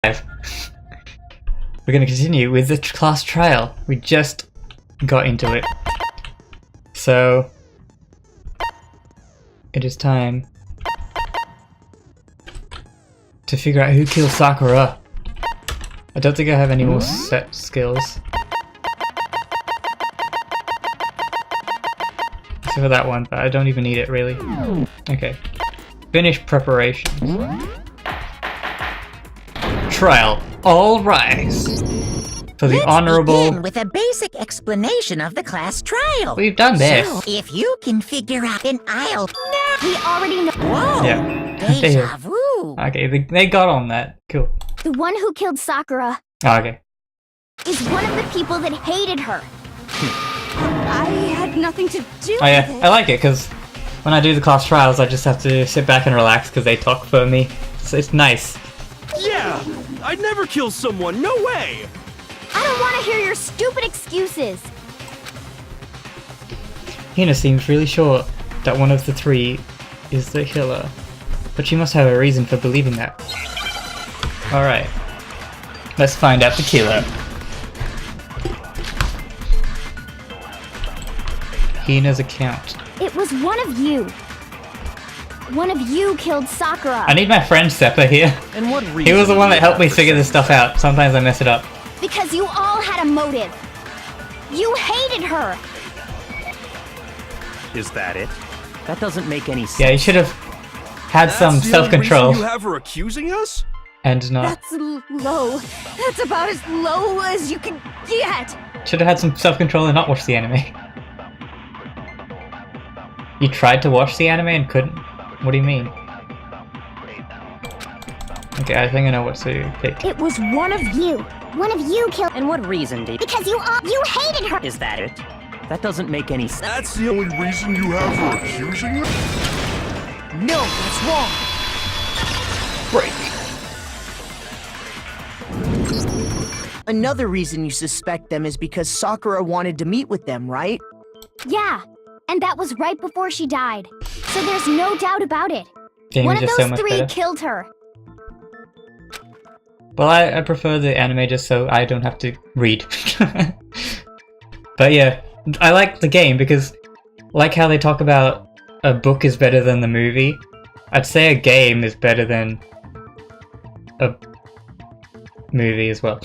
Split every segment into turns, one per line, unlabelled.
We're gonna continue with the class trial. We just got into it. So it is time to figure out who killed Sakura. I don't think I have any more set skills. Except for that one, but I don't even need it really. Okay. Finish preparations. Trial. All rise. For the honorable.
Begin with a basic explanation of the class trial.
We've done this.
So, if you can figure out an aisle.
We already know.
Whoa.
Yeah.
Deja vu.
Okay, they got on that. Cool.
The one who killed Sakura
Oh, okay.
is one of the people that hated her. I had nothing to do
Oh yeah,
with it.
I like it because when I do the class trials, I just have to sit back and relax because they talk for me. So it's nice.
Yeah! I'd never kill someone, no way!
I don't want to hear your stupid excuses.
Hina seems really sure that one of the three is the killer, but she must have a reason for believing that. Alright, let's find out the killer. Hina's account.
It was one of you. One of you killed Sakura.
I need my friend Seppa here.
And what reason?
He was the one that helped me figure this stuff out. Sometimes I mess it up.
Because you all had a motive. You hated her.
Is that it? That doesn't make any sense.
Yeah, you should have had some
That's the only
self-control
reason you have her accusing us?
and not.
That's low. That's about as low as you can get.
Should have had some self-control and not watch the anime. You tried to watch the anime and couldn't? What do you mean? Okay, I think I know what to pick.
It was one of you. One of you killed.
And what reason, Dave?
Because you hated her.
Is that it? That doesn't make any sense.
That's the only reason you have her accusing us?
No, that's wrong.
Break.
Another reason you suspect them is because Sakura wanted to meet with them, right?
Yeah, and that was right before she died. So there's no doubt about it.
Game
One
is
of
just
those
so much
three
better.
killed her.
Well, I prefer the anime just so I don't have to read. But yeah, I like the game because, like how they talk about a book is better than the movie, I'd say a game is better than a movie as well.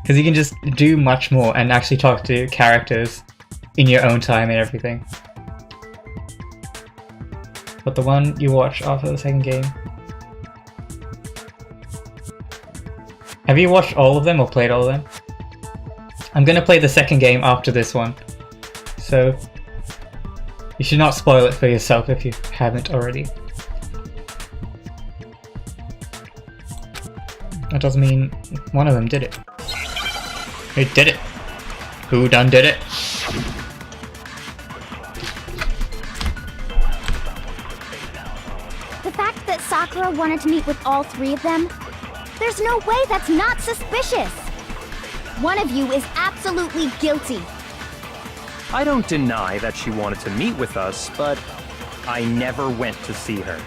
Because you can just do much more and actually talk to characters in your own time and everything. But the one you watch after the second game... Have you watched all of them or played all of them? I'm gonna play the second game after this one. So you should not spoil it for yourself if you haven't already. That doesn't mean one of them did it. Who did it? Who done did it?
The fact that Sakura wanted to meet with all three of them, there's no way that's not suspicious. One of you is absolutely guilty.
I don't deny that she wanted to meet with us, but I never went to see her.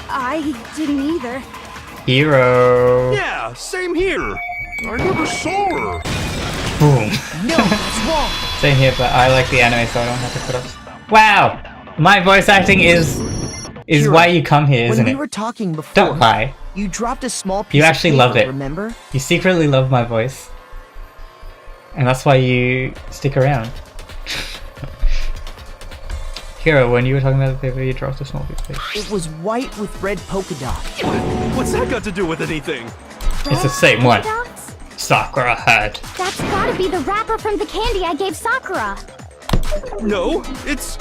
I didn't either.
Hero.
Yeah, same here. I never saw her.
Boom.
No, that's wrong.
Same here, but I like the anime, so I don't have to put up. Wow, my voice acting is
Hero,
why you come here,
When
isn't
we
it?
were talking before,
Don't lie.
you dropped a small piece
You
of
actually
paper,
loved it.
remember?
You secretly love my voice, and that's why you stick around. Hero, when you were talking about the paper, you dropped a small piece of paper.
It was white with red polka dots.
What's that got to do with anything?
It's the same one.
Dots?
Sakura had.
That's gotta be the wrapper from the candy I gave Sakura.
No, it's...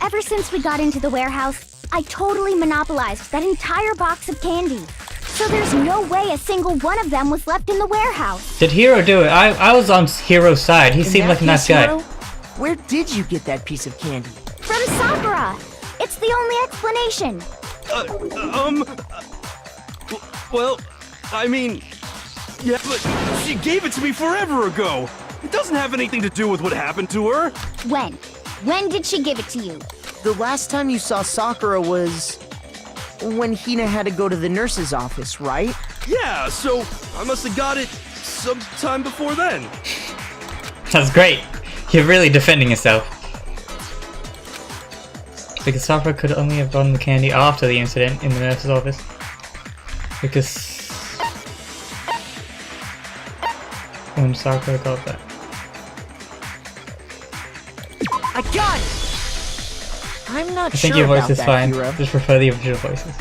Ever since we got into the warehouse, I totally monopolized that entire box of candy. So there's no way a single one of them was left in the warehouse.
Did Hero do it? I was on Hero's side. He
In
seemed
that
like a nice
case,
guy.
Hiro, where did you get that piece of candy?
From Sakura! It's the only explanation.
Well, I mean... Yeah, but she gave it to me forever ago. It doesn't have anything to do with what happened to her.
When? When did she give it to you?
The last time you saw Sakura was when Hina had to go to the nurse's office, right?
Yeah, so I must have got it sometime before then.
That's great. You're really defending yourself. Because Sakura could only have gotten the candy after the incident in the nurse's office. Because when Sakura got that.
I got it! I'm not
I think
sure
your voice
about
is
that,
fine.
Hiro.
Just prefer the official voices.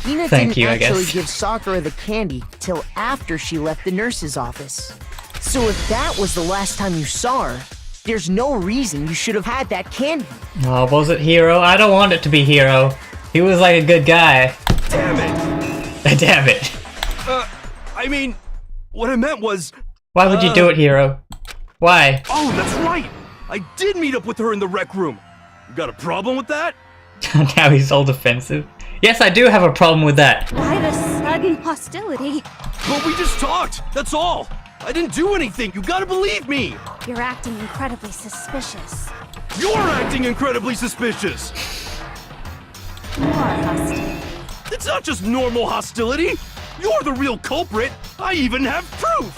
Hina
Thank
didn't
you, I
actually
guess.
give Sakura the candy till after she left the nurse's office. So if that was the last time you saw her, there's no reason you should have had that candy.
Oh, was it Hiro? I don't want it to be Hiro. He was like a good guy.
Damn it!
Damn it.
I mean, what I meant was...
Why would you do it, Hiro? Why?
Oh, that's right! I did meet up with her in the rec room. You got a problem with that?
Now he's all defensive. Yes, I do have a problem with that.
Why the sudden hostility?
But we just talked, that's all. I didn't do anything, you gotta believe me.
You're acting incredibly suspicious.
You're acting incredibly suspicious.
More hostile.
It's not just normal hostility. You're the real culprit. I even have proof.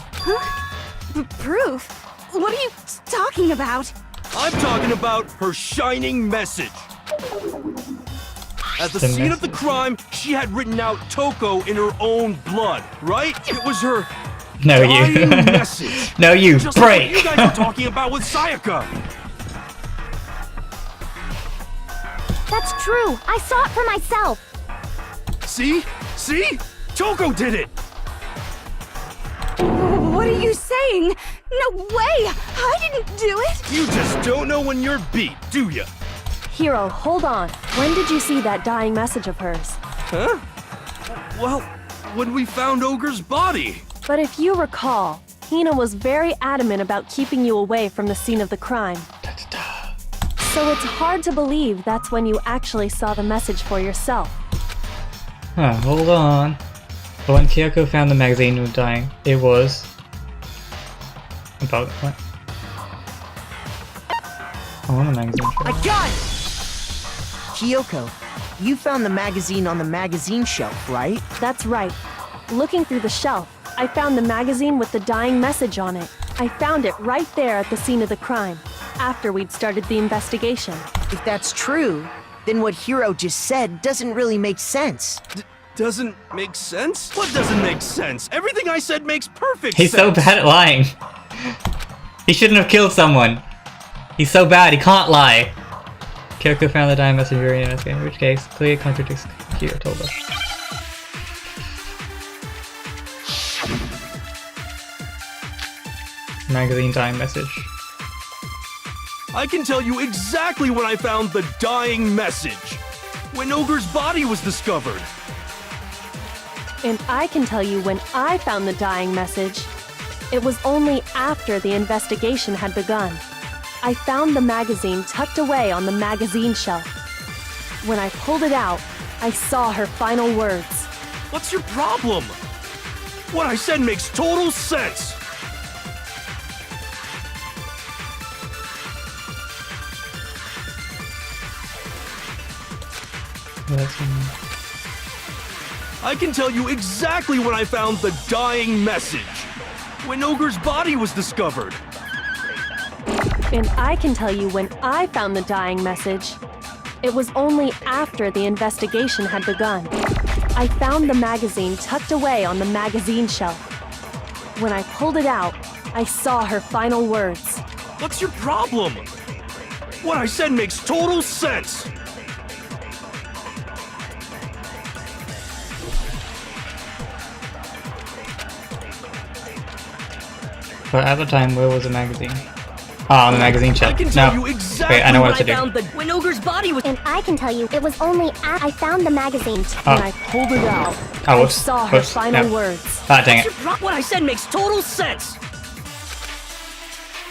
Proof? What are you talking about?
I'm talking about her shining message. At the
The
scene of the
message.
crime, she had written out Toko in her own blood, right? It was her
No, you.
dying message.
No, you.
Just like
Break.
what you guys were talking about with Sayaka.
That's true. I saw it for myself.
See? See? Toko did it.
What are you saying? No way! I didn't do it!
You just don't know when you're beat, do ya?
Hiro, hold on. When did you see that dying message of hers?
Huh? Well, when we found Ogre's body.
But if you recall, Hina was very adamant about keeping you away from the scene of the crime. So it's hard to believe that's when you actually saw the message for yourself.
Huh, hold on. But when Kyoko found the magazine was dying, it was... About what? I want a magazine.
I got it! Kyoko, you found the magazine on the magazine shelf, right?
That's right. Looking through the shelf, I found the magazine with the dying message on it. I found it right there at the scene of the crime, after we'd started the investigation.
If that's true, then what Hiro just said doesn't really make sense.
Doesn't make sense? What doesn't make sense? Everything I said makes perfect
He's so
sense.
bad at lying. He shouldn't have killed someone. He's so bad, he can't lie. Kyoko found the dying messenger in this game, in which case, clear contradicts Kyo told us. Magazine dying message.
I can tell you exactly when I found the dying message. When Ogre's body was discovered.
And I can tell you when I found the dying message. It was only after the investigation had begun. I found the magazine tucked away on the magazine shelf. When I pulled it out, I saw her final words.
What's your problem? What I said makes total sense. I can tell you exactly when I found the dying message. When Ogre's body was discovered.
And I can tell you when I found the dying message. It was only after the investigation had begun. I found the magazine tucked away on the magazine shelf. When I pulled it out, I saw her final words.
What's your problem? What I said makes total sense.
But at the time, where was the magazine? Oh, on the magazine
I
shelf.
can tell
No.
you exactly
Wait, I know
when
what to do.
found the when Ogre's body was.
And I can tell you, it was only I found the magazine.
When I pulled it out,
Oh,
I
whoops.
saw her
Whoops.
final
No.
words.
Ah, dang it.
What I said makes total sense.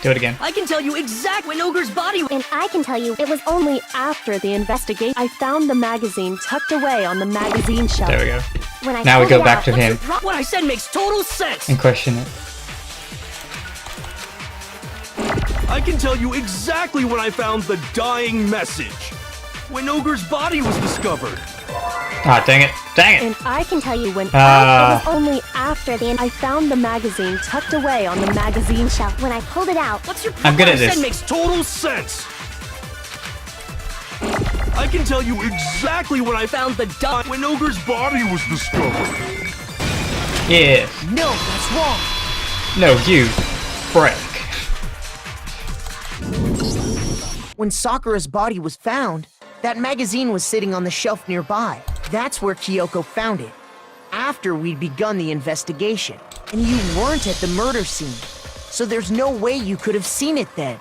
Do it again.
I can tell you exactly when Ogre's body.
And I can tell you, it was
Only after the investigation, I found the magazine tucked away on the magazine shelf.
There we go.
when I
Now we
pulled
go
it
back
out,
to him
What I said makes total sense.
and question it.
I can tell you exactly when I found the dying message. When Ogre's body was discovered.
Ah, dang it. Dang it!
And I can tell you when
Ah.
it was only after I found the magazine tucked away on the magazine shelf.
When I pulled it out,
What's your
I'm good at
What I
this.
said makes total sense. I can tell you exactly when I found the dot when Ogre's body was discovered.
Yeah.
No, that's wrong.
No, you. Break.
When Sakura's body was found, that magazine was sitting on the shelf nearby. That's where Kyoko found it, after we'd begun the investigation. And you weren't at the murder scene, so there's no way you could have seen it then.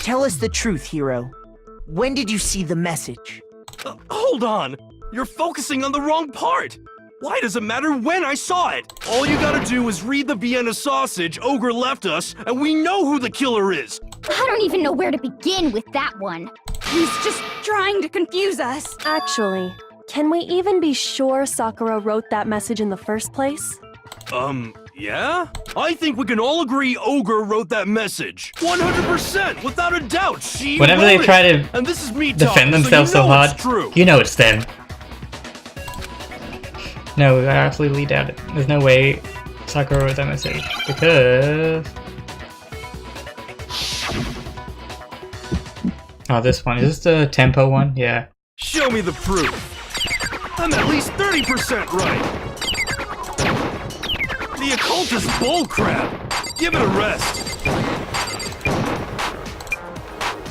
Tell us the truth, Hiro. When did you see the message?
Hold on. You're focusing on the wrong part. Why does it matter when I saw it? All you gotta do is read the Vienna sausage Ogre left us, and we know who the killer is.
I don't even know where to begin with that one. He's just trying to confuse us.
Actually, can we even be sure Sakura wrote that message in the first place?
Yeah? I think we can all agree Ogre wrote that message. 100%, without a doubt, she
Whenever
wrote
they
it.
try to
And this is me
defend
talking,
themselves
so
so
you know
hard,
it's true.
you know it's them. No, I absolutely doubt it. There's no way Sakura wrote that message, because... Oh, this one. Is this the tempo one? Yeah.
Show me the proof. I'm at least 30% right. The occult is bullcrap. Give it a rest.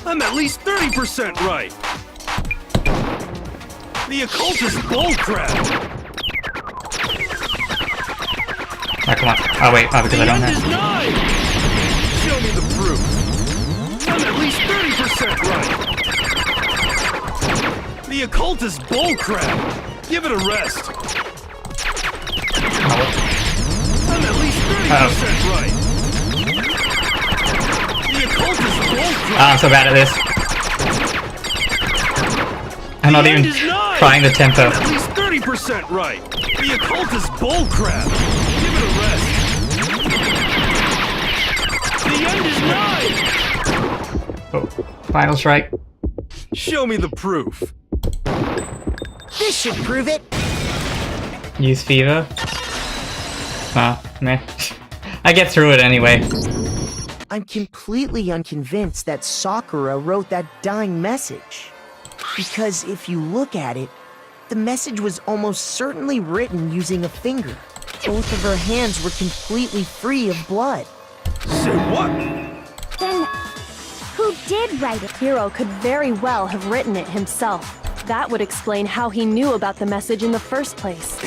I'm at least 30% right. The occult is bullcrap.
Oh, come on. Oh, wait. Oh, because I
The
don't
end is
have...
9. Show me the proof. I'm at least 30% right. The occult is bullcrap. Give it a rest. I'm at least 30% right. The occult is bullcrap.
Oh, I'm so bad at this. I'm not
The
even
end is 9.
trying the tempo.
I'm at least 30% right. The occult is bullcrap. Give it a rest. The end is 9.
Oh, final strike.
Show me the proof.
This should prove it.
Use fever. Ah, meh. I get through it anyway.
I'm completely unconvinced that Sakura wrote that dying message. Because if you look at it, the message was almost certainly written using a finger. Both of her hands were completely free of blood.
Say what?
Then, who did write it?
Hiro could very well have written it himself. That would explain how he knew about the message in the first place.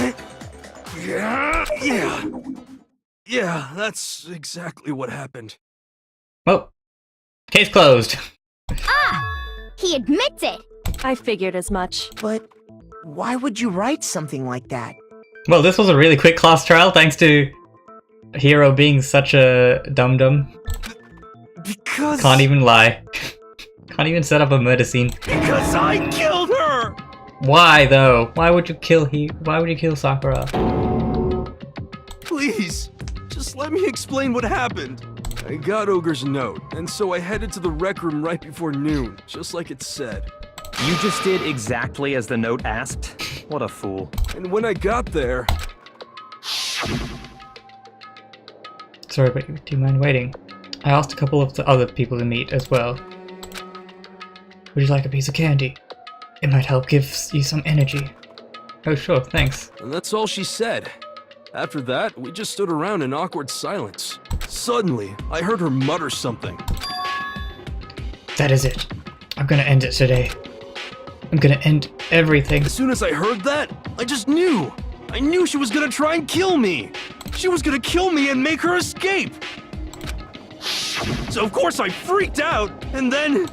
Yeah, that's exactly what happened.
Well, case closed.
He admits it.
I figured as much.
But why would you write something like that?
Well, this was a really quick class trial thanks to Hiro being such a dum-dum.
Because...
Can't even lie. Can't even set up a murder scene.
Because I killed her!
Why though? Why would you kill Sakura?
Please, just let me explain what happened. I got Ogre's note, and so I headed to the rec room right before noon, just like it said.
You just did exactly as the note asked? What a fool.
And when I got there...
Sorry, but do you mind waiting? I asked a couple of the other people to meet as well. Would you like a piece of candy? It might help give you some energy. Oh sure, thanks.
And that's all she said. After that, we just stood around in awkward silence. Suddenly, I heard her mutter something.
That is it. I'm gonna end it today. I'm gonna end everything.
As soon as I heard that, I just knew. I knew she was gonna try and kill me. She was gonna kill me and make her escape. So of course I freaked out, and then...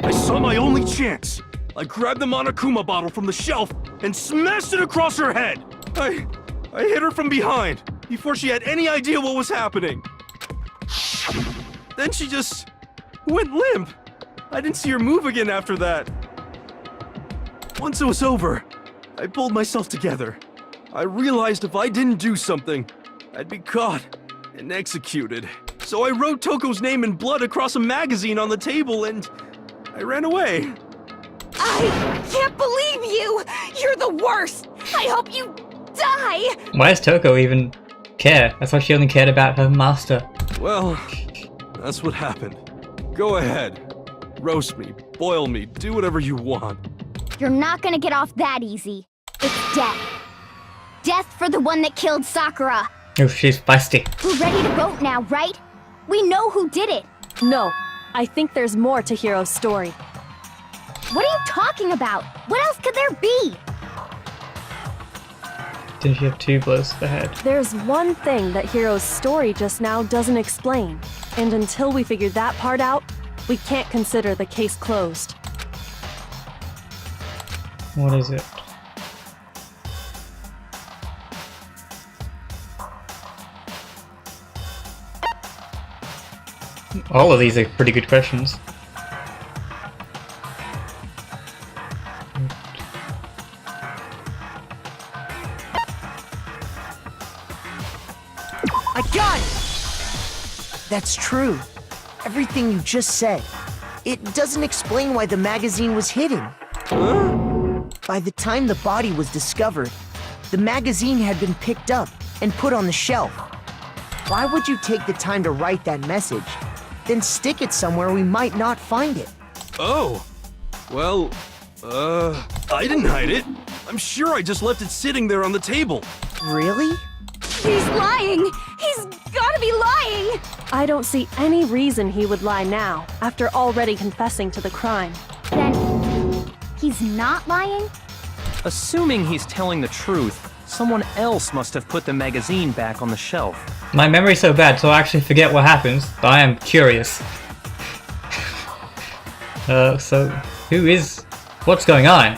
I saw my only chance. I grabbed the Monokuma bottle from the shelf and smashed it across her head. I hit her from behind before she had any idea what was happening. Then she just went limp. I didn't see her move again after that. Once it was over, I pulled myself together. I realized if I didn't do something, I'd be caught and executed. So I wrote Toko's name in blood across a magazine on the table and I ran away.
I can't believe you! You're the worst! I hope you die!
Why does Toko even care? I thought she only cared about her master.
Well, that's what happened. Go ahead. Roast me, boil me, do whatever you want.
You're not gonna get off that easy. It's death. Death for the one that killed Sakura.
Oh, she's feisty.
We're ready to vote now, right? We know who did it.
No, I think there's more to Hiro's story.
What are you talking about? What else could there be?
Didn't she have 2 blows to the head?
There's one thing that Hiro's story just now doesn't explain, and until we figure that part out, we can't consider the case closed.
What is it? All of these are pretty good questions.
I got it! That's true. Everything you just said. It doesn't explain why the magazine was hidden. By the time the body was discovered, the magazine had been picked up and put on the shelf. Why would you take the time to write that message, then stick it somewhere we might not find it?
Oh, well, I didn't hide it. I'm sure I just left it sitting there on the table.
Really?
He's lying! He's gotta be lying!
I don't see any reason he would lie now, after already confessing to the crime.
Then, he's not lying?
Assuming he's telling the truth, someone else must have put the magazine back on the shelf.
My memory's so bad, so I actually forget what happens, but I am curious. So, who is... what's going on?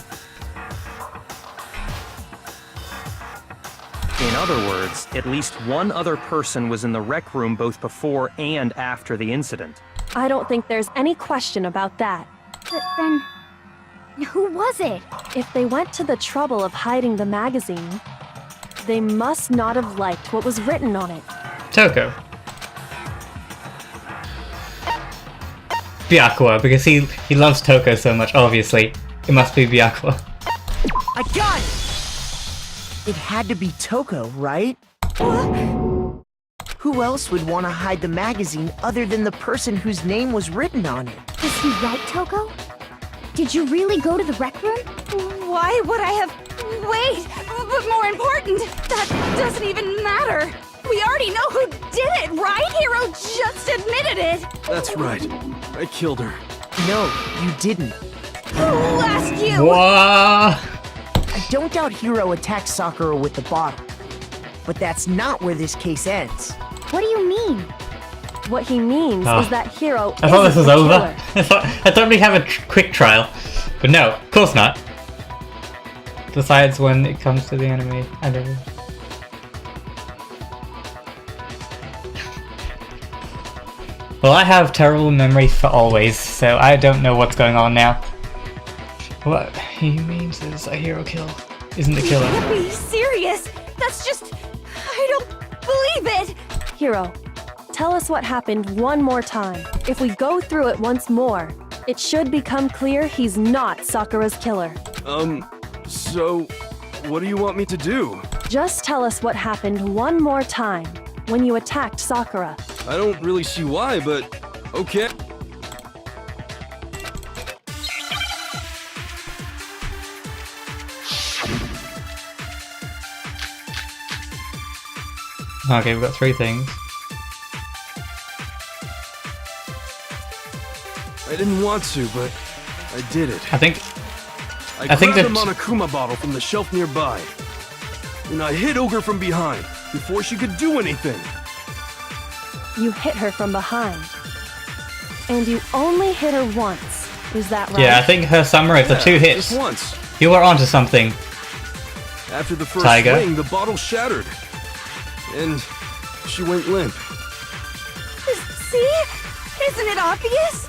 In other words, at least one other person was in the rec room both before and after the incident.
I don't think there's any question about that.
But then, who was it?
If they went to the trouble of hiding the magazine, they must not have liked what was written on it.
Toko. Byakuya, because he loves Toko so much, obviously. It must be Byakuya.
I got it! It had to be Toko, right? Who else would want to hide the magazine other than the person whose name was written on it?
Is he right, Toko? Did you really go to the rec room? Why would I have... Wait! But more important, that doesn't even matter! We already know who did it, right? Hiro just admitted it!
That's right. I killed her.
No, you didn't.
Who asked you?
What?
I don't doubt Hiro attacked Sakura with the bottle. But that's not where this case ends.
What do you mean?
What he means
Oh.
is that Hiro
I thought this
isn't
was
the
over.
killer.
I thought we'd have a quick trial. But no, of course not. Decides when it comes to the enemy. I don't know. Well, I have terrible memory for always, so I don't know what's going on now. What he means is a hero kill isn't the killer.
Can't be serious! That's just... I don't believe it!
Hiro, tell us what happened one more time. If we go through it once more, it should become clear he's not Sakura's killer.
So, what do you want me to do?
Just tell us what happened one more time when you attacked Sakura.
I don't really see why, but okay.
Okay, we've got 3 things.
I didn't want to, but I did it.
I think
I
think
grabbed
that-
the Monokuma bottle from the shelf nearby, and I hit Ogre from behind before she could do anything.
You hit her from behind. And you only hit her once. Is that right?
Yeah, I think her summary for 2 hits.
Just once.
You were onto something.
After the first
Tiger.
swing, the bottle shattered, and she went limp.
See? Isn't it obvious?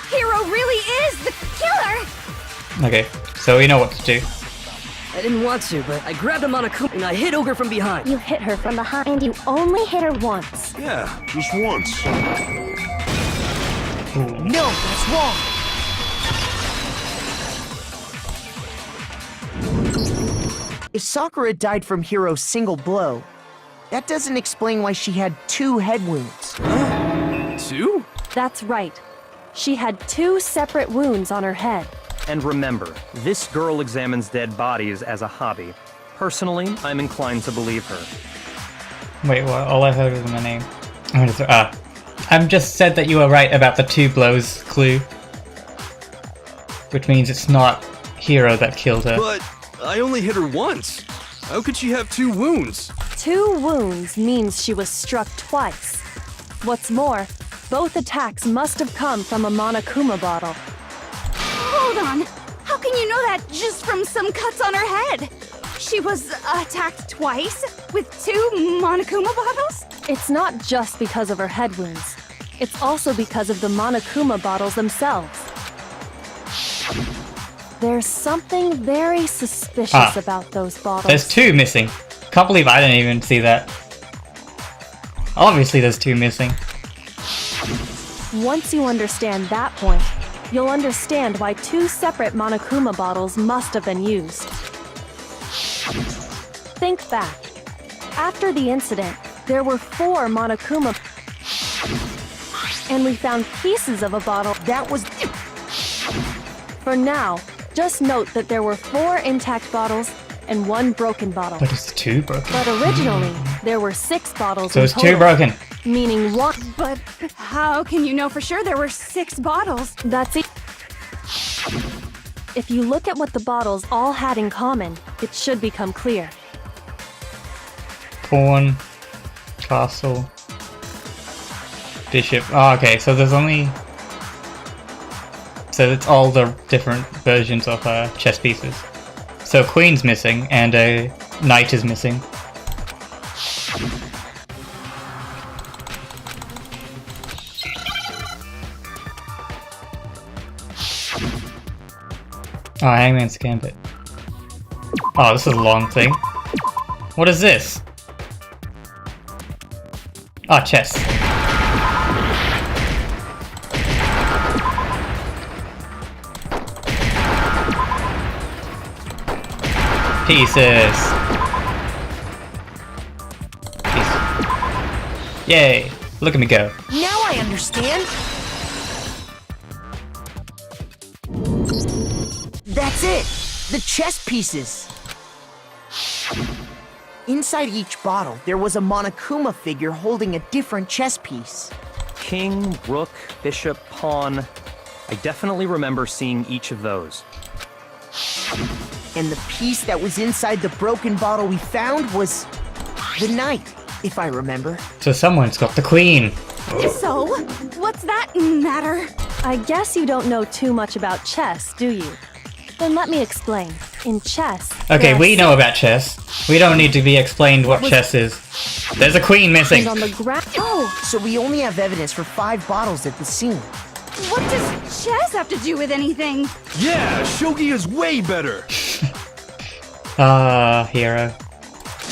Hiro really is the killer!
Okay, so we know what to do.
I didn't want to, but I grabbed a Monokuma and I hit Ogre from behind.
You hit her from behind and you only hit her once.
Yeah, just once.
No, that's wrong. If Sakura died from Hiro's single blow, that doesn't explain why she had 2 head wounds.
2?
That's right. She had 2 separate wounds on her head.
And remember, this girl examines dead bodies as a hobby. Personally, I'm inclined to believe her.
Wait, what? All I heard was my name. I'm just said that you were right about the 2 blows clue. Which means it's not Hiro that killed her.
But I only hit her once. How could she have 2 wounds?
2 wounds means she was struck twice. What's more, both attacks must have come from a Monokuma bottle.
Hold on. How can you know that just from some cuts on her head? She was attacked twice with 2 Monokuma bottles?
It's not just because of her head wounds. It's also because of the Monokuma bottles themselves. There's something very suspicious about those bottles.
There's 2 missing. Can't believe I didn't even see that. Obviously there's 2 missing.
Once you understand that point, you'll understand why 2 separate Monokuma bottles must have been used. Think back. After the incident, there were 4 Monokuma, and we found pieces of a bottle.
That was...
For now, just note that there were 4 intact bottles and 1 broken bottle.
But it's 2 broken.
But originally, there were 6 bottles
So
in
it's 2
total,
broken.
meaning 1.
But how can you know for sure there were 6 bottles?
That's it. If you look at what the bottles all had in common, it should become clear.
Pawn, castle, bishop. Oh, okay, so there's only... So it's all the different versions of chess pieces. So queen's missing, and a knight is missing. Oh, Hangman's Gambit. Oh, this is a long thing. What is this? Ah, chess. Pieces. Yay! Look at me go.
Now I understand! That's it! The chess pieces! Inside each bottle, there was a Monokuma figure holding a different chess piece.
King, rook, bishop, pawn. I definitely remember seeing each of those.
And the piece that was inside the broken bottle we found was the knight, if I remember.
So someone's got the queen.
So, what's that matter?
I guess you don't know too much about chess, do you? Then let me explain. In chess...
Okay,
there are
we know about chess. We don't need to be explained what chess is. There's a queen missing.
things on the ground.
Oh,
So we only have evidence for 5 bottles at the scene.
what does chess have to do with anything?
Yeah, shogi is way better.
Ah, hero.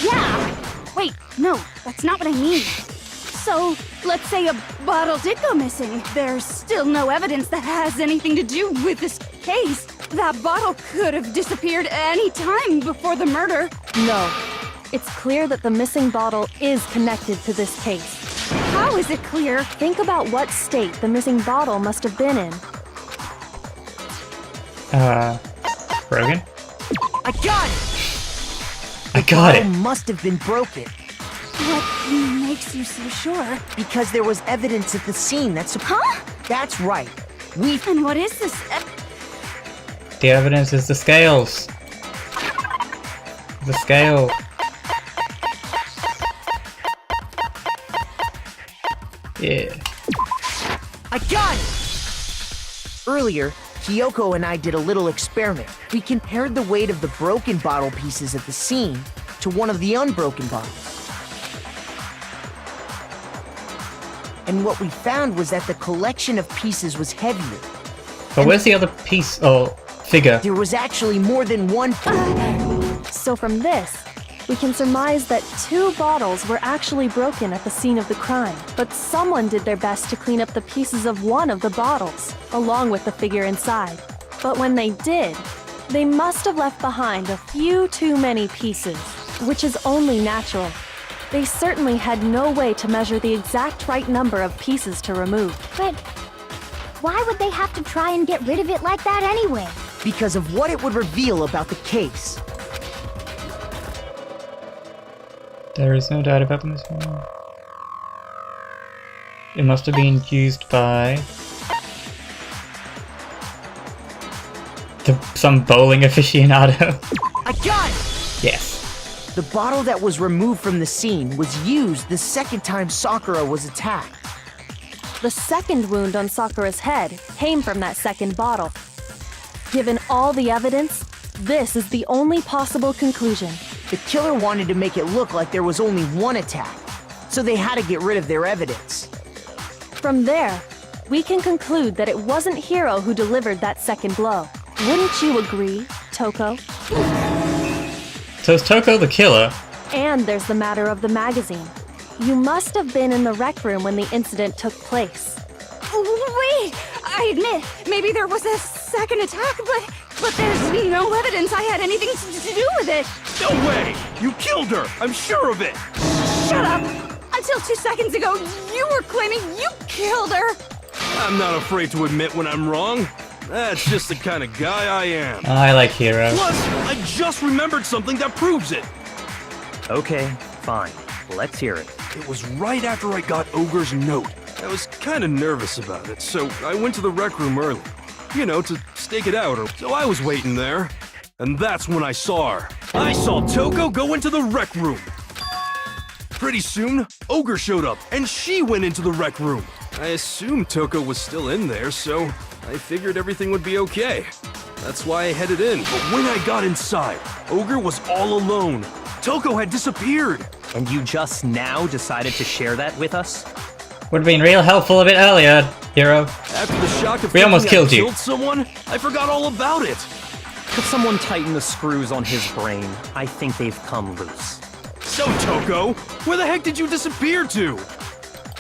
Yeah. Wait, no, that's not what I mean. So, let's say a bottle did go missing. There's still no evidence that has anything to do with this case. That bottle could have disappeared any time before the murder.
No. It's clear that the missing bottle is connected to this case.
How is it clear?
Think about what state the missing bottle must have been in.
Brogan?
I got it!
I got it!
Bottle must have been broken.
What makes you so sure?
Because there was evidence at the scene that's...
Huh?
That's right.
And what is this?
The evidence is the scales. The scale. Yeah.
I got it! Earlier, Kyoko and I did a little experiment. We compared the weight of the broken bottle pieces at the scene to one of the unbroken bottles. And what we found was that the collection of pieces was heavier.
But where's the other piece or figure?
There was actually more than one...
So from this, we can surmise that 2 bottles were actually broken at the scene of the crime. But someone did their best to clean up the pieces of one of the bottles, along with the figure inside. But when they did, They must have left behind a few too many pieces, which is only natural. They certainly had no way to measure the exact right number of pieces to remove.
But why would they have to try and get rid of it like that anyway?
Because of what it would reveal about the case.
There is no doubt about this one. It must have been used by some bowling aficionado.
I got it!
Yes.
The bottle that was removed from the scene was used the second time Sakura was attacked.
The second wound on Sakura's head came from that second bottle. Given all the evidence, this is the only possible conclusion.
The killer wanted to make it look like there was only one attack, so they had to get rid of their evidence.
From there, we can conclude that it wasn't Hiro who delivered that second blow. Wouldn't you agree, Toko?
So is Toko the killer?
And there's the matter of the magazine. You must have been in the rec room when the incident took place.
Wait! I admit, maybe there was a second attack, but there's no evidence I had anything to do with it.
No way! You killed her! I'm sure of it!
Shut up! Until 2 seconds ago, you were claiming you killed her!
I'm not afraid to admit when I'm wrong. That's just the kind of guy I am.
I like Hiro.
Plus, I just remembered something that proves it.
Okay, fine. Let's hear it.
It was right after I got Ogre's note. I was kind of nervous about it, so I went to the rec room early. You know, to stake it out, so I was waiting there. And that's when I saw her. I saw Toko go into the rec room. Pretty soon, Ogre showed up, and she went into the rec room. I assumed Toko was still in there, so I figured everything would be okay. That's why I headed in. But when I got inside, Ogre was all alone. Toko had disappeared.
And you just now decided to share that with us?
Would have been real helpful a bit earlier, Hiro.
After the shock of
We almost
thinking I
killed you.
killed someone, I forgot all about it.
Could someone tighten the screws on his brain? I think they've come loose.
So, Toko, where the heck did you disappear to?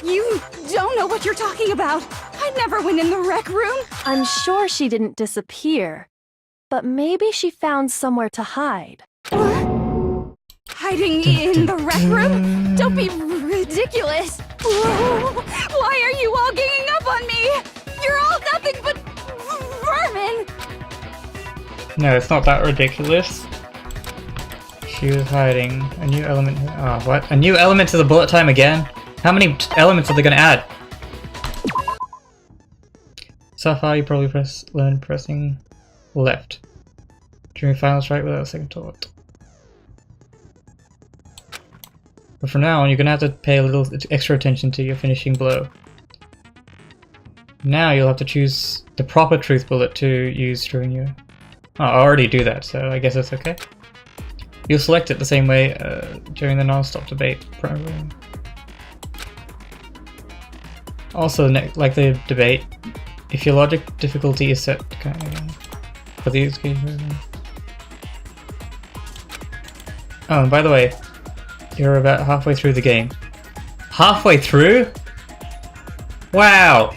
You don't know what you're talking about. I never went in the rec room.
I'm sure she didn't disappear, but maybe she found somewhere to hide.
Hiding in the rec room? Don't be ridiculous. Whoa. Why are you all ganging up on me? You're all nothing but vermin.
No, it's not that ridiculous. She was hiding a new element. Oh, what? A new element to the bullet time again? How many elements are they gonna add? So far, you probably learned pressing left during final strike without a second thought. But from now on, you're gonna have to pay a little extra attention to your finishing blow. Now you'll have to choose the proper truth bullet to use during your... Oh, I already do that, so I guess that's okay. You'll select it the same way during the non-stop debate program. Also, like the debate, if your logic difficulty is set for the occasion. Oh, and by the way, you're about halfway through the game. Halfway through? Wow!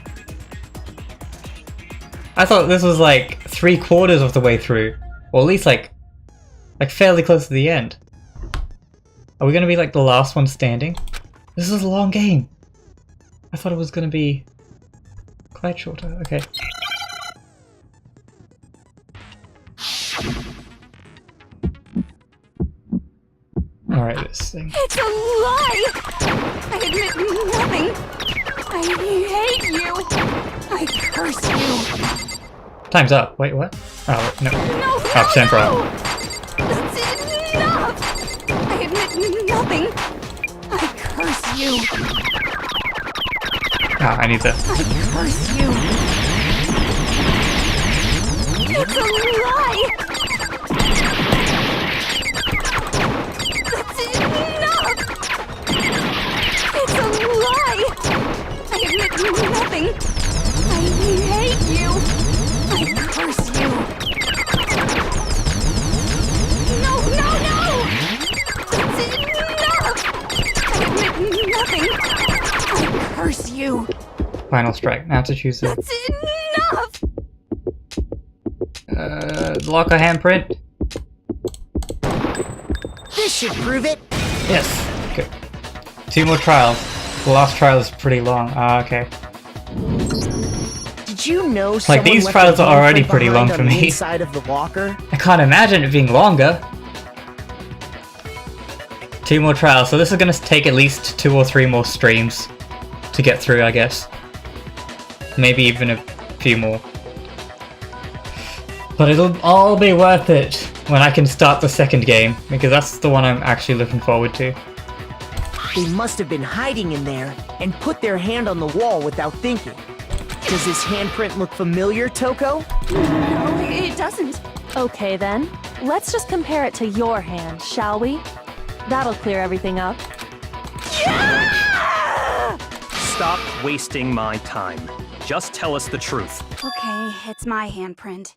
I thought this was like 3/4 of the way through, or at least like fairly close to the end. Are we gonna be like the last one standing? This is a long game. I thought it was gonna be quite shorter. Okay. Alright, this thing.
It's a lie! I admit nothing. I hate you. I curse you.
Time's up. Wait, what? Oh, no.
No,
Top Central.
no! That's enough! I admit nothing. I curse you.
Ah, I need to...
I curse you. It's a lie! That's enough! It's a lie! I admit nothing. I hate you. I curse you. No, no, no! That's enough! I admit nothing. I curse you.
Final strike. Now to choose it.
That's enough!
Locker handprint.
This should prove it.
Yes. Good. 2 more trials. The last trial is pretty long. Ah, okay.
Did you know
Like,
someone
these
left
trials
a
are already
handprint
pretty long
behind
for
on the
me.
Inside of the locker?
I can't imagine it being longer. 2 more trials, so this is gonna take at least 2 or 3 more streams to get through, I guess. Maybe even a few more. But it'll all be worth it when I can start the second game, because that's the one I'm actually looking forward to.
They must have been hiding in there and put their hand on the wall without thinking. Does this handprint look familiar, Toko?
No, it doesn't.
Okay then, let's just compare it to your hand, shall we? That'll clear everything up.
Stop wasting my time. Just tell us the truth.
Okay, it's my handprint.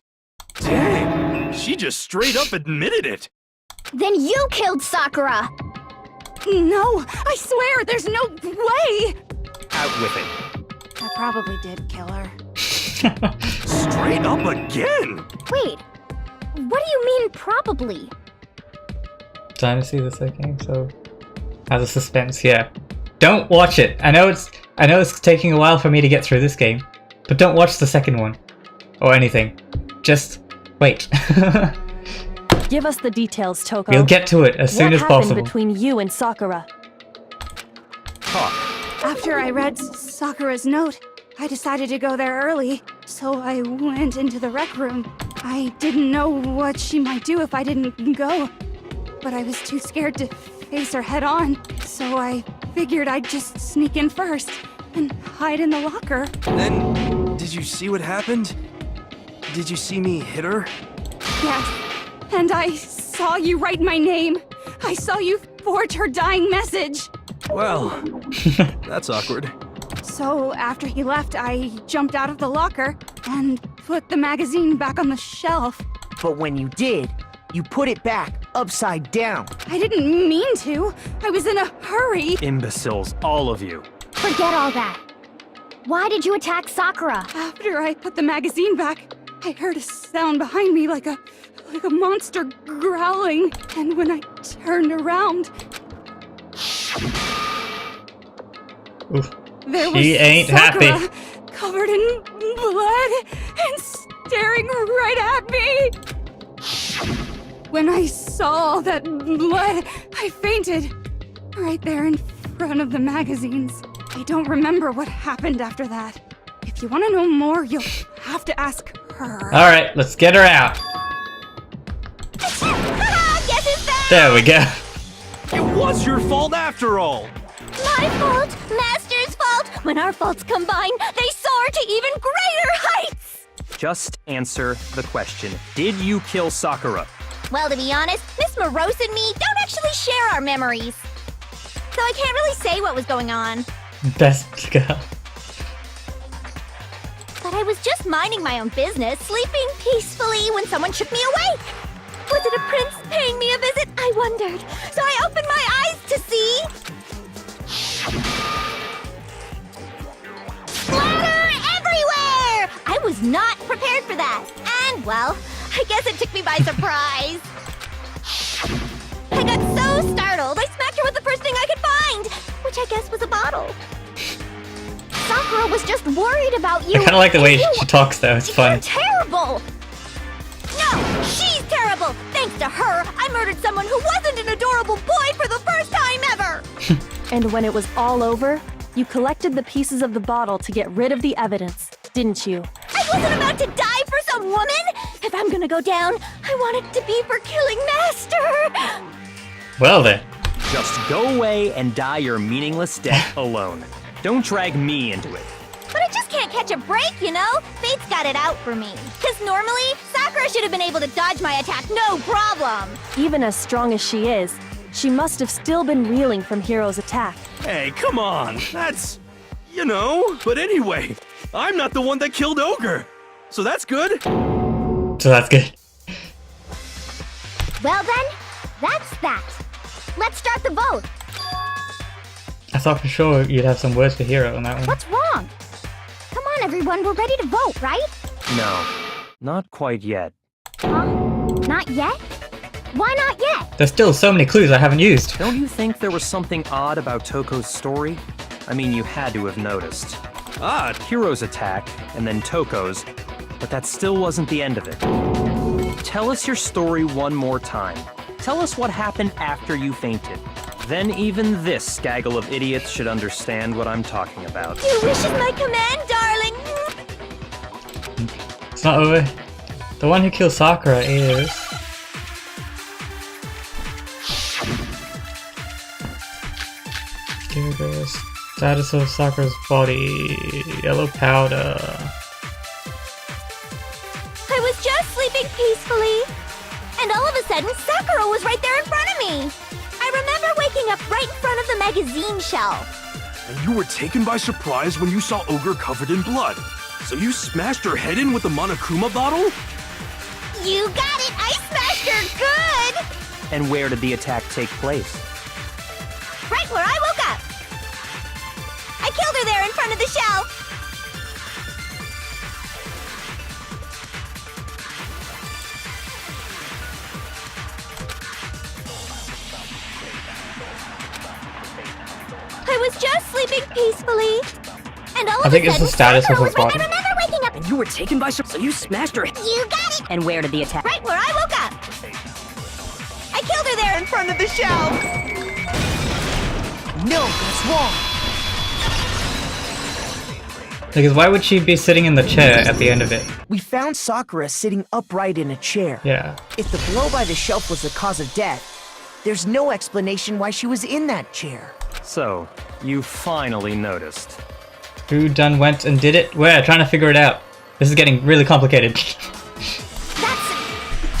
Dang, she just straight up admitted it.
Then you killed Sakura! No, I swear, there's no way!
Out with it.
I probably did kill her.
Straight up again.
Wait, what do you mean probably?
Time to see the second game, so has a suspense, yeah. Don't watch it. I know it's taking a while for me to get through this game, but don't watch the second one. Or anything. Just wait.
Give us the details, Toko.
We'll get to it as soon as
What happened
possible.
between you and Sakura?
Talk.
After I read Sakura's note, I decided to go there early, so I went into the rec room. I didn't know what she might do if I didn't go, but I was too scared to face her head on, so I figured I'd just sneak in first and hide in the locker.
Then, did you see what happened? Did you see me hit her?
Yes, and I saw you write my name. I saw you forge her dying message.
Well, that's awkward.
So after he left, I jumped out of the locker and put the magazine back on the shelf.
But when you did, you put it back upside down.
I didn't mean to. I was in a hurry.
Imbeciles, all of you.
Forget all that. Why did you attack Sakura? After I put the magazine back, I heard a sound behind me like a monster growling. And when I turned around,
Oof.
there was
She ain't
Sakura,
happy.
covered in blood and staring right at me. When I saw that blood, I fainted right there in front of the magazines. I don't remember what happened after that. If you want to know more, you'll have to ask her.
Alright, let's get her out.
Guess it's that!
There we go.
It was your fault after all.
My fault, Master's fault. When our faults combine, they soar to even greater heights.
Just answer the question. Did you kill Sakura?
Well, to be honest, Miss Morose and me don't actually share our memories. So I can't really say what was going on.
Best girl.
But I was just minding my own business, sleeping peacefully when someone shook me awake. Was it a prince paying me a visit? I wondered. So I opened my eyes to see... splatter everywhere! I was not prepared for that. And, well, I guess it took me by surprise. I got so startled, I smacked her with the first thing I could find, which I guess was a bottle. Sakura was just worried about you.
I kinda like the way she talks though, it's
You're
fun.
terrible! No, she's terrible! Thanks to her, I murdered someone who wasn't an adorable boy for the first time ever!
And when it was all over, you collected the pieces of the bottle to get rid of the evidence, didn't you?
I wasn't about to die for some woman! If I'm gonna go down, I want it to be for killing Master!
Well then.
Just go away and die your meaningless death alone. Don't drag me into it.
But I just can't catch a break, you know? Fate's got it out for me. Because normally, Sakura should have been able to dodge my attack, no problem!
Even as strong as she is, she must have still been reeling from Hiro's attack.
Hey, come on. That's... you know. But anyway, I'm not the one that killed Ogre. So that's good.
So that's good.
Well then, that's that. Let's start the vote.
I thought for sure you'd have some words for Hero on that one.
What's wrong? Come on, everyone, we're ready to vote, right?
No, not quite yet.
Huh? Not yet? Why not yet?
There's still so many clues I haven't used.
Don't you think there was something odd about Toko's story? I mean, you had to have noticed.
Odd?
Hiro's attack, and then Toko's, but that still wasn't the end of it. Tell us your story one more time. Tell us what happened after you fainted. Then even this gaggle of idiots should understand what I'm talking about.
Your wish is my command, darling.
It's not over. The one who killed Sakura is... Give the status of Sakura's body. Yellow powder.
I was just sleeping peacefully, and all of a sudden, Sakura was right there in front of me. I remember waking up right in front of the magazine shelf.
And you were taken by surprise when you saw Ogre covered in blood. So you smashed her head in with the Monokuma bottle?
You got it! I smashed her good!
And where did the attack take place?
Right where I woke up. I killed her there in front of the shelf. I was just sleeping peacefully, and all of
I think
a
it's
sudden,
the status of
Sakura
his
was right.
body.
I remember waking up.
And you were taken by surprise, so you smashed her.
You got it!
And where did the attack?
Right where I woke up. I killed her there in front of the shelf.
No, that's wrong.
Because why would she be sitting in the chair at the end of it?
We found Sakura sitting upright in a chair.
Yeah.
If the blow by the shelf was the cause of death, there's no explanation why she was in that chair.
So, you finally noticed.
Who done went and did it? We're trying to figure it out. This is getting really complicated.
That's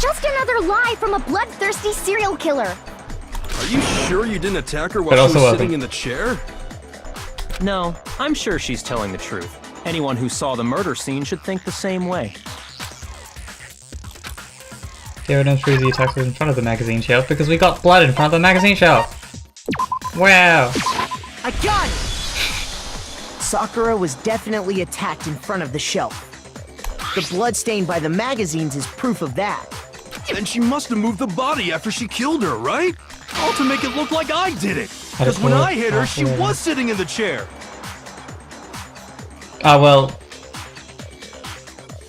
just another lie from a bloodthirsty serial killer.
Are you sure you didn't attack her
But
while she
also
was sitting
welcome.
in the chair?
No, I'm sure she's telling the truth. Anyone who saw the murder scene should think the same way.
The evidence proves the attack was in front of the magazine shelf because we got blood in front of the magazine shelf. Wow.
I got it! Sakura was definitely attacked in front of the shelf. The blood stain by the magazines is proof of that.
Then she must have moved the body after she killed her, right? All to make it look like I did it. Because when I hit her, she was sitting in the chair.
Well,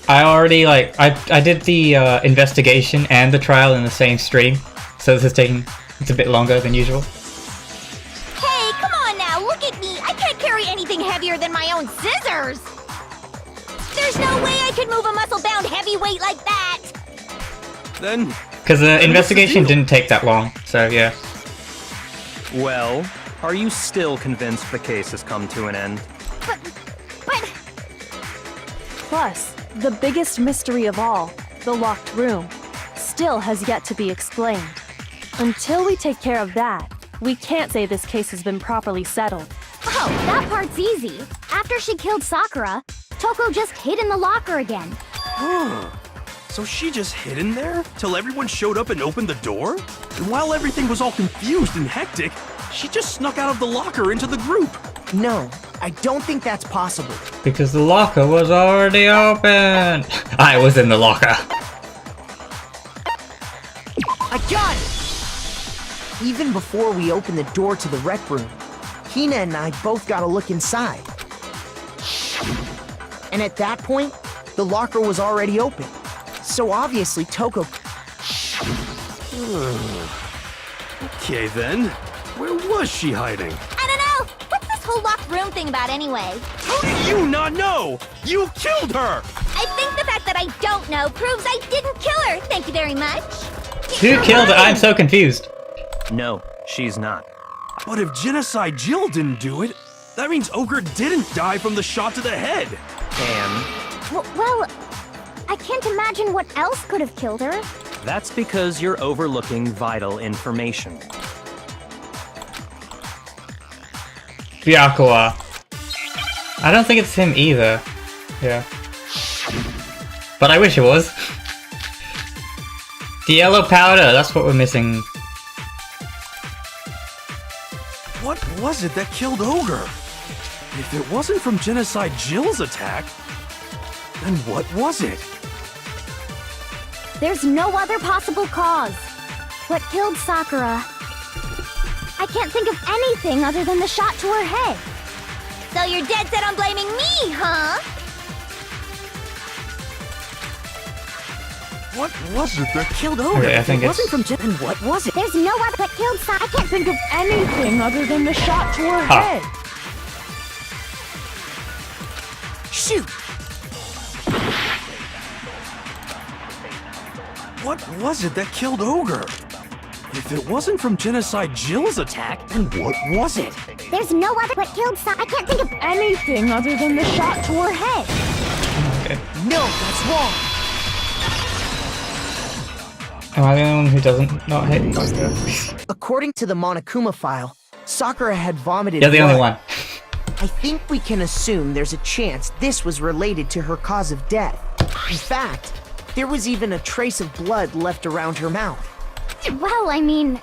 I already, I did the investigation and the trial in the same stream, so this is taking, it's a bit longer than usual.
Hey, come on now, look at me. I can't carry anything heavier than my own scissors. There's no way I could move a muscle-bound heavyweight like that.
Then...
Because the
what's
investigation
the deal?
didn't take that long, so yeah.
Well, are you still convinced the case has come to an end?
But...
Plus, the biggest mystery of all, the locked room, still has yet to be explained. Until we take care of that, we can't say this case has been properly settled.
Oh, that part's easy. After she killed Sakura, Toko just hid in the locker again.
So she just hid in there till everyone showed up and opened the door? And while everything was all confused and hectic, she just snuck out of the locker into the group.
No, I don't think that's possible.
Because the locker was already open. I was in the locker.
I got it! Even before we opened the door to the rec room, Hina and I both got a look inside. And at that point, the locker was already open. So obviously Toko...
Okay then, where was she hiding?
I don't know. What's this whole locked room thing about anyway?
How do you not know? You killed her!
I think the fact that I don't know proves I didn't kill her. Thank you very much.
Who killed her? I'm so confused.
No, she's not.
But if Genocide Jill didn't do it, that means Ogre didn't die from the shot to the head.
And
Well, I can't imagine what else could have killed her.
that's because you're overlooking vital information.
Byakuya. I don't think it's him either. Yeah. But I wish it was. The yellow powder, that's what we're missing.
What was it that killed Ogre? If it wasn't from Genocide Jill's attack, then what was it?
There's no other possible cause. What killed Sakura? I can't think of anything other than the shot to her head.
So you're dead set on blaming me, huh?
What was it that killed Ogre?
Okay, I think
It
it's...
wasn't from Jen. What was it?
There's no other that killed Sakura. I can't think of anything other than the shot to her
Huh.
head.
Shoot!
What was it that killed Ogre? If it wasn't from Genocide Jill's attack, then what was it?
There's no other that killed Sakura. I can't think of anything other than the shot to her head.
Okay.
No, that's wrong.
Am I the only one who doesn't not hit? Okay.
According to the Monokuma file, Sakura had vomited
You're the only
blood.
one.
I think we can assume there's a chance this was related to her cause of death. In fact, there was even a trace of blood left around her mouth.
Well, I mean,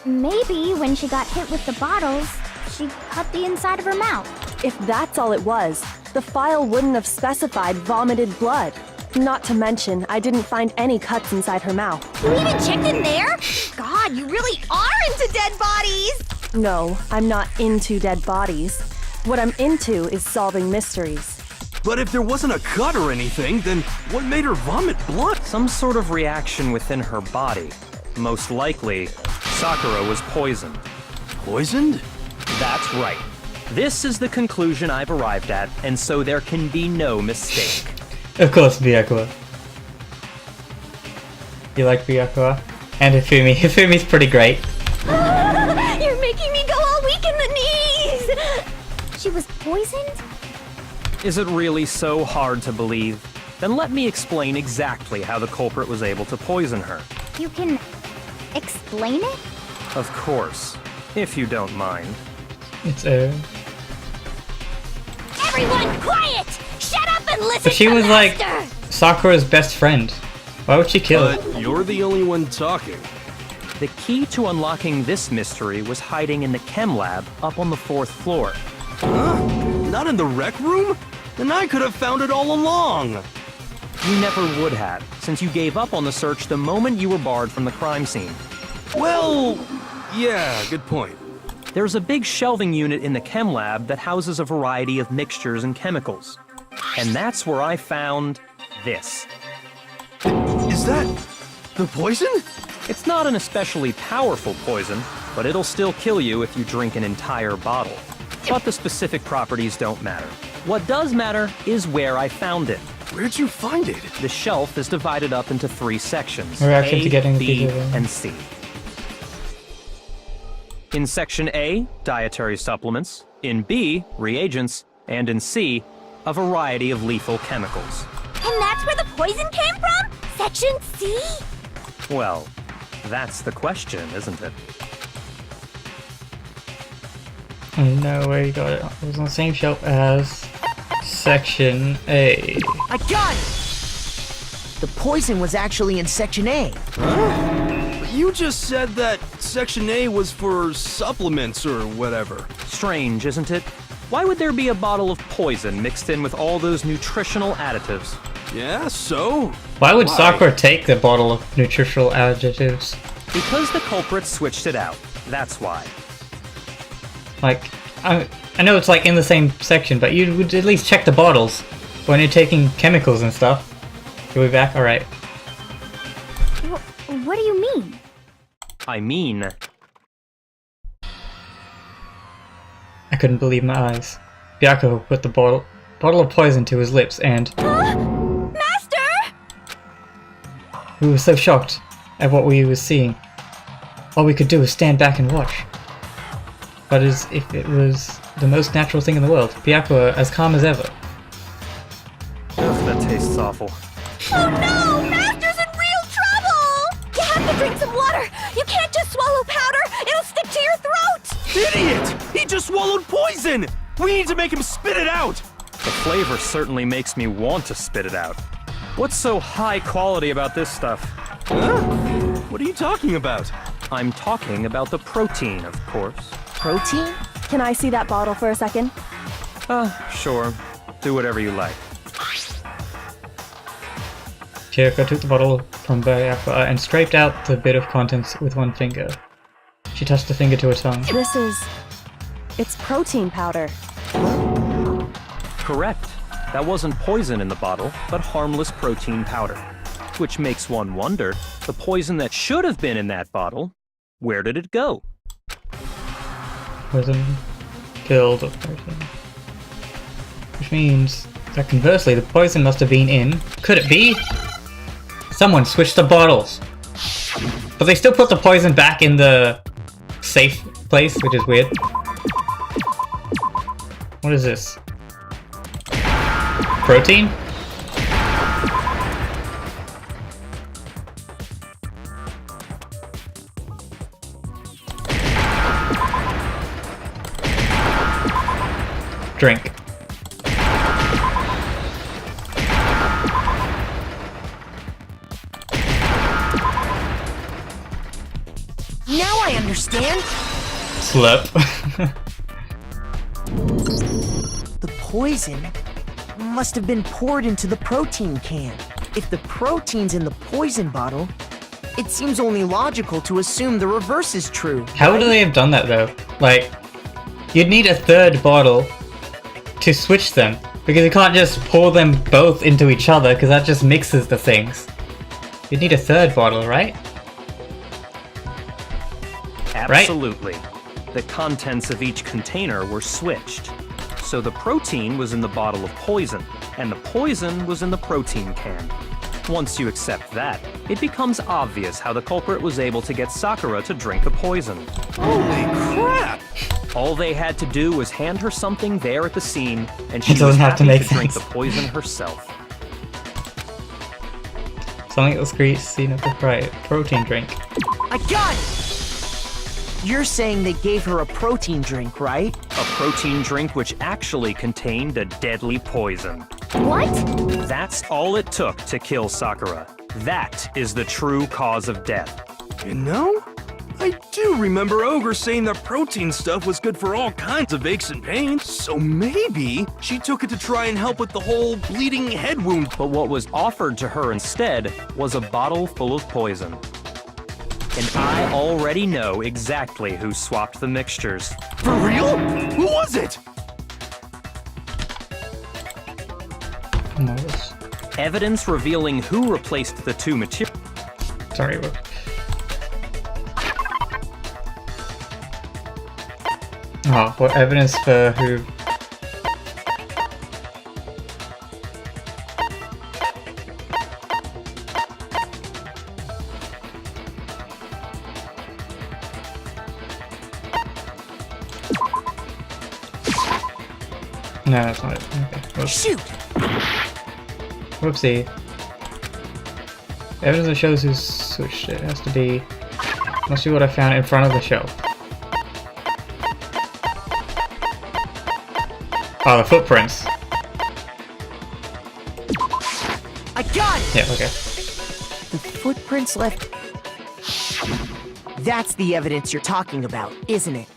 maybe when she got hit with the bottles, she cut the inside of her mouth.
If that's all it was, the file wouldn't have specified vomited blood. Not to mention, I didn't find any cuts inside her mouth.
You even checked in there? God, you really are into dead bodies!
No, I'm not into dead bodies. What I'm into is solving mysteries.
But if there wasn't a cut or anything, then what made her vomit blood?
Some sort of reaction within her body. Most likely, Sakura was poisoned.
Poisoned?
That's right. This is the conclusion I've arrived at, and so there can be no mistake.
Of course, Byakuya. You like Byakuya? And Hifumi. Hifumi's pretty great.
You're making me go all weak in the knees!
She was poisoned?
Is it really so hard to believe? Then let me explain exactly how the culprit was able to poison her.
You can explain it?
Of course, if you don't mind.
It's
Everyone, quiet! Shut up and listen
But she
to
was like
Master!
Sakura's best friend. Why would she kill her?
But you're the only one talking.
The key to unlocking this mystery was hiding in the chem lab up on the 4th floor.
Huh? Not in the rec room? Then I could have found it all along.
You never would have, since you gave up on the search the moment you were barred from the crime scene.
Well, yeah, good point.
There's a big shelving unit in the chem lab that houses a variety of mixtures and chemicals. And that's where I found this.
Is that the poison?
It's not an especially powerful poison, but it'll still kill you if you drink an entire bottle. But the specific properties don't matter. What does matter is where I found it.
Where'd you find it?
The shelf is divided up into 3 sections,
Reaction to
A,
getting the
B,
pizza.
and C. In Section A, dietary supplements. In B, reagents. And in C, a variety of lethal chemicals.
And that's where the poison came from? Section C?
Well, that's the question, isn't it?
I know where you got it. It was on the same shelf as Section A.
I got it! The poison was actually in Section A.
But you just said that Section A was for supplements or whatever.
Strange, isn't it? Why would there be a bottle of poison mixed in with all those nutritional additives?
Yeah, so?
Why would Sakura take the bottle of nutritional additives?
Because the culprit switched it out. That's why.
Like, I know it's like in the same section, but you would at least check the bottles when you're taking chemicals and stuff. Are we back? Alright.
What do you mean?
I mean,
I couldn't believe my eyes. Byakuya put the bottle of poison to his lips and
Master!
we were so shocked at what we were seeing. All we could do was stand back and watch. But as if it was the most natural thing in the world, Byakuya as calm as ever.
ugh, that tastes awful.
Oh no! Master's in real trouble! You have to drink some water! You can't just swallow powder! It'll stick to your throat!
Idiot! He just swallowed poison! We need to make him spit it out!
The flavor certainly makes me want to spit it out. What's so high quality about this stuff?
Huh? What are you talking about?
I'm talking about the protein, of course.
Protein?
Can I see that bottle for a second?
Sure. Do whatever you like.
Chirika took the bottle of from belly apple and scraped out the bit of contents with one finger. She touched the finger to her tongue.
It's protein powder.
Correct. That wasn't poison in the bottle, but harmless protein powder. Which makes one wonder, the poison that should have been in that bottle, where did it go?
Poison killed the poison. Which means that conversely, the poison must have been in. Could it be? Someone switched the bottles. But they still put the poison back in the safe place, which is weird. What is this? Protein? Drink.
Now I understand.
Slurp.
The poison must have been poured into the protein can. If the protein's in the poison bottle, it seems only logical to assume the reverse is true.
How would they have done that though? Like, you'd need a third bottle to switch them, because you can't just pour them both into each other, because that just mixes the things. You'd need a third bottle, right?
Absolutely. The contents of each container were switched. So the protein was in the bottle of poison, and the poison was in the protein can. Once you accept that, it becomes obvious how the culprit was able to get Sakura to drink the poison.
Holy crap!
All they had to do was hand her something there at the scene, and she
It doesn't
was
have to
happy
make
to drink the
sense.
poison herself.
Something else creates scene of the protein drink.
I got it! You're saying they gave her a protein drink, right?
A protein drink which actually contained a deadly poison.
What?
That's all it took to kill Sakura. That is the true cause of death.
You know, I do remember Ogre saying that protein stuff was good for all kinds of aches and pains. So maybe she took it to try and help with the whole bleeding head wound.
But what was offered to her instead was a bottle full of poison. And I already know exactly who swapped the mixtures.
For real? Who was it?
No, this-
Evidence revealing who replaced the two materials.
Sorry, what? Oh, what evidence for who? No, that's not it. Okay. Whoops.
Shoot!
Whoopsie. Evidence that shows who switched it has to be. Must be what I found in front of the shelf. Oh, the footprints.
I got it!
Yeah, okay.
The footprints left... That's the evidence you're talking about, isn't it?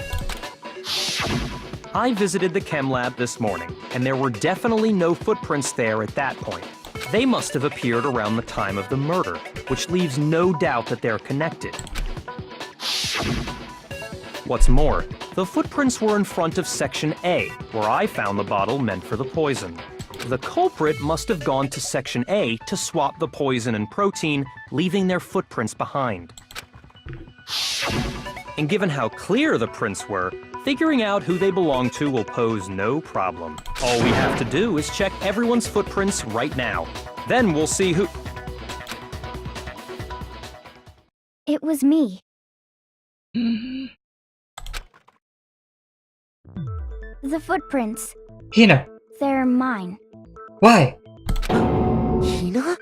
I visited the chem lab this morning, and there were definitely no footprints there at that point. They must have appeared around the time of the murder, which leaves no doubt that they're connected. What's more, the footprints were in front of Section A, where I found the bottle meant for the poison. The culprit must have gone to Section A to swap the poison and protein, leaving their footprints behind. And given how clear the prints were, figuring out who they belong to will pose no problem. All we have to do is check everyone's footprints right now. Then we'll see who...
It was me. The footprints.
Hina,
They're mine.
why?
Hina?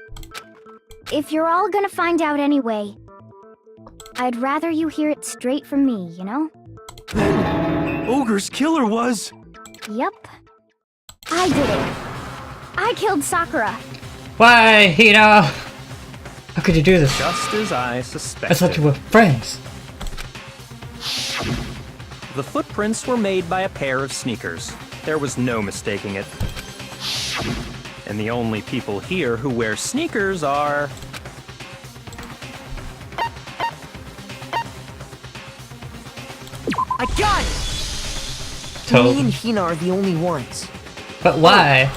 If you're all gonna find out anyway, I'd rather you hear it straight from me, you know?
Ogre's killer was...
Yup. I did it. I killed Sakura.
Why, Hina? How could you do this?
Just as I
I
suspected.
thought you were friends.
The footprints were made by a pair of sneakers. There was no mistaking it. And the only people here who wear sneakers are...
I got it!
Told.
Me and Hina are the only ones.
But why?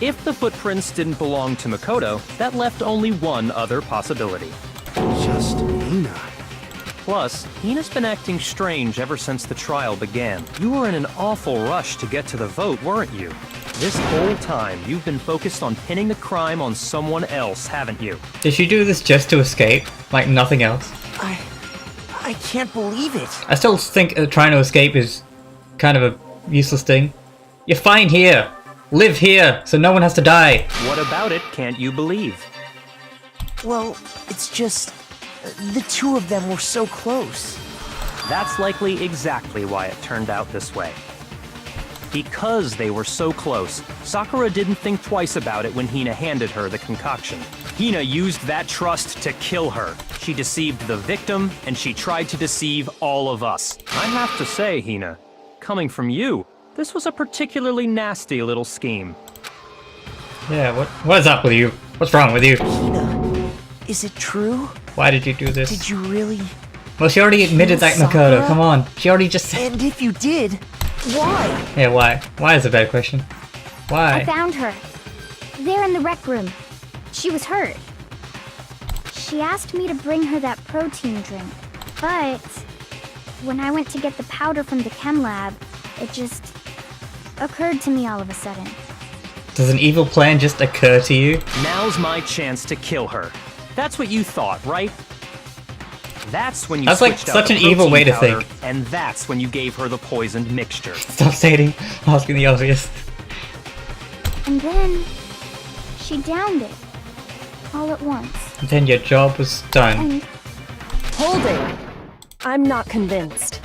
If the footprints didn't belong to Makoto, that left only one other possibility.
Just Hina.
Plus, Hina's been acting strange ever since the trial began. You were in an awful rush to get to the vote, weren't you? This whole time, you've been focused on pinning the crime on someone else, haven't you?
Did she do this just to escape? Like nothing else?
I can't believe it.
I still think trying to escape is kind of a useless thing. You're fine here. Live here, so no one has to die.
What about it can't you believe?
Well, it's just... the two of them were so close.
That's likely exactly why it turned out this way. Because they were so close, Sakura didn't think twice about it when Hina handed her the concoction. Hina used that trust to kill her. She deceived the victim, and she tried to deceive all of us. I have to say, Hina, coming from you, this was a particularly nasty little scheme.
Yeah, what is up with you? What's wrong with you?
Hina, is it true?
Why did you do this?
Did you really...
Well, she already admitted that,
Sakura?
Makoto. Come on. She already just said...
And if you did, why?
Yeah, why? Why is a bad question. Why?
I found her. There in the rec room. She was hurt. She asked me to bring her that protein drink. But when I went to get the powder from the chem lab, it just occurred to me all of a sudden.
Does an evil plan just occur to you?
Now's my chance to kill her. That's what you thought, right? That's when you
That's like
switched out
such
the
an evil
protein
way to
powder,
think.
And that's when you gave her the poisoned mixture.
Stop asking the obvious.
And then she downed it. All at once.
Then your job was done.
And
Hold it! I'm not convinced.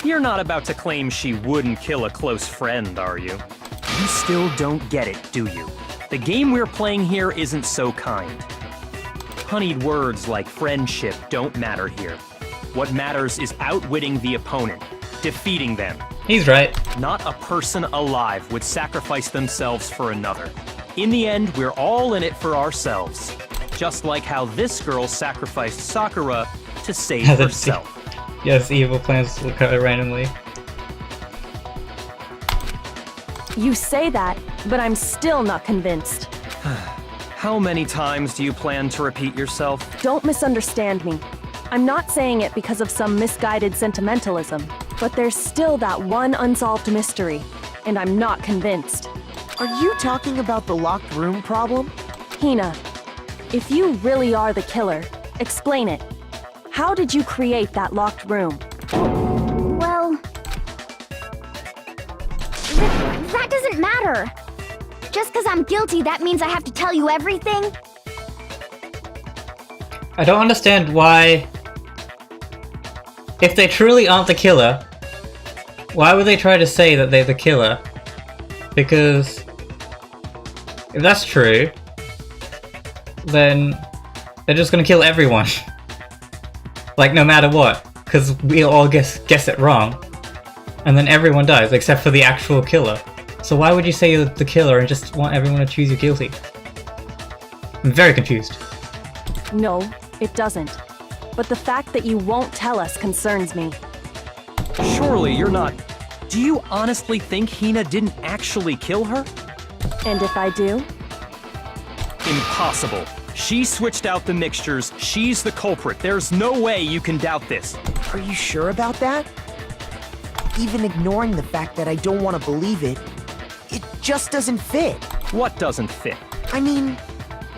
You're not about to claim she wouldn't kill a close friend, are you? You still don't get it, do you? The game we're playing here isn't so kind. Honeyed words like friendship don't matter here. What matters is outwitting the opponent, defeating them.
He's right.
Not a person alive would sacrifice themselves for another. In the end, we're all in it for ourselves. Just like how this girl sacrificed Sakura to save
Has it-
herself.
Yes, evil plans will occur randomly.
You say that, but I'm still not convinced.
How many times do you plan to repeat yourself?
Don't misunderstand me. I'm not saying it because of some misguided sentimentalism, but there's still that one unsolved mystery, and I'm not convinced.
Are you talking about the locked room problem?
Hina, if you really are the killer, explain it. How did you create that locked room?
well, that doesn't matter. Just because I'm guilty, that means I have to tell you everything?
I don't understand why... If they truly aren't the killer, why would they try to say that they're the killer? Because... if that's true, then they're just gonna kill everyone. Like, no matter what. Because we all guess it wrong. And then everyone dies, except for the actual killer. So why would you say you're the killer and just want everyone to choose you guilty? I'm very confused.
No, it doesn't. But the fact that you won't tell us concerns me.
Surely you're not... Do you honestly think Hina didn't actually kill her?
And if I do?
Impossible. She switched out the mixtures. She's the culprit. There's no way you can doubt this.
Are you sure about that? Even ignoring the fact that I don't want to believe it, it just doesn't fit.
What doesn't fit?
I mean,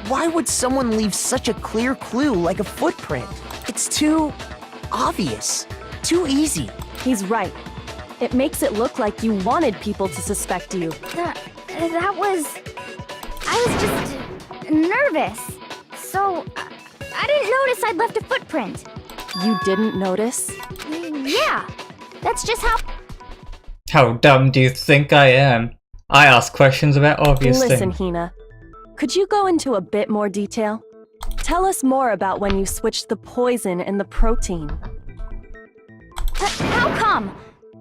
why would someone leave such a clear clue like a footprint? It's too obvious, too easy.
He's right. It makes it look like you wanted people to suspect you.
That was... I was just nervous. So, I didn't notice I'd left a footprint.
You didn't notice?
Yeah, that's just how...
How dumb do you think I am? I ask questions about obvious
Listen,
things.
Hina. Could you go into a bit more detail? Tell us more about when you switched the poison and the protein.
How come?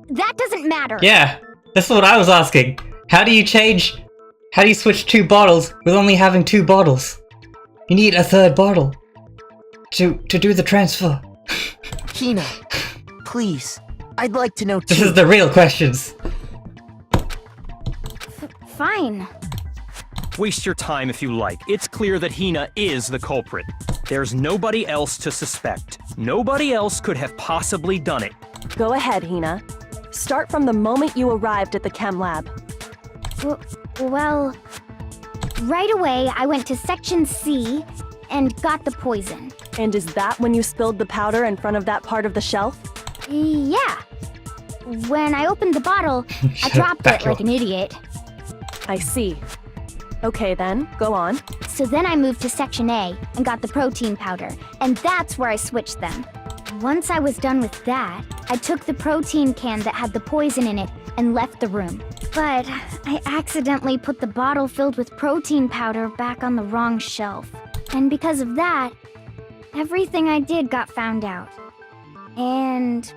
That doesn't matter.
Yeah, that's what I was asking. How do you switch two bottles with only having two bottles? You need a third bottle to do the transfer.
Hina, please. I'd like to know too.
This is the real questions.
Fine.
Waste your time if you like. It's clear that Hina is the culprit. There's nobody else to suspect. Nobody else could have possibly done it.
Go ahead, Hina. Start from the moment you arrived at the chem lab.
Well, right away I went to Section C and got the poison.
And is that when you spilled the powder in front of that part of the shelf?
Yeah. When I opened the bottle, I dropped it like an idiot.
I see. Okay then, go on.
So then I moved to Section A and got the protein powder, and that's where I switched them. Once I was done with that, I took the protein can that had the poison in it and left the room. But I accidentally put the bottle filled with protein powder back on the wrong shelf. And because of that, everything I did got found out. And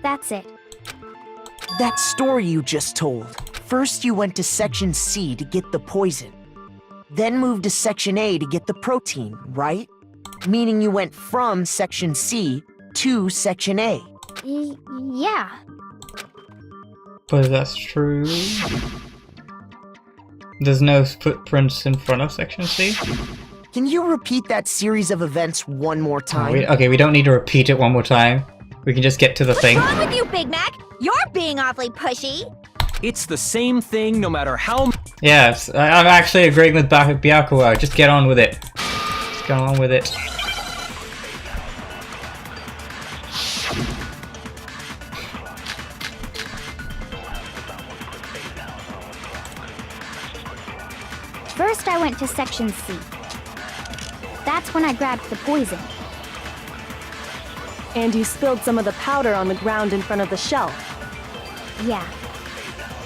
that's it.
That story you just told. First you went to Section C to get the poison. Then moved to Section A to get the protein, right? Meaning you went from Section C to Section A.
Yeah.
But that's true. There's no footprints in front of Section C.
Can you repeat that series of events one more time?
Okay, we don't need to repeat it one more time. We can just get to the thing.
What's wrong with you, Big Mac? You're being awfully pushy.
It's the same thing no matter how...
Yes, I'm actually agreeing with Byakuya. Just get on with it. Just get on with it.
First I went to Section C. That's when I grabbed the poison.
And you spilled some of the powder on the ground in front of the shelf.
Yeah.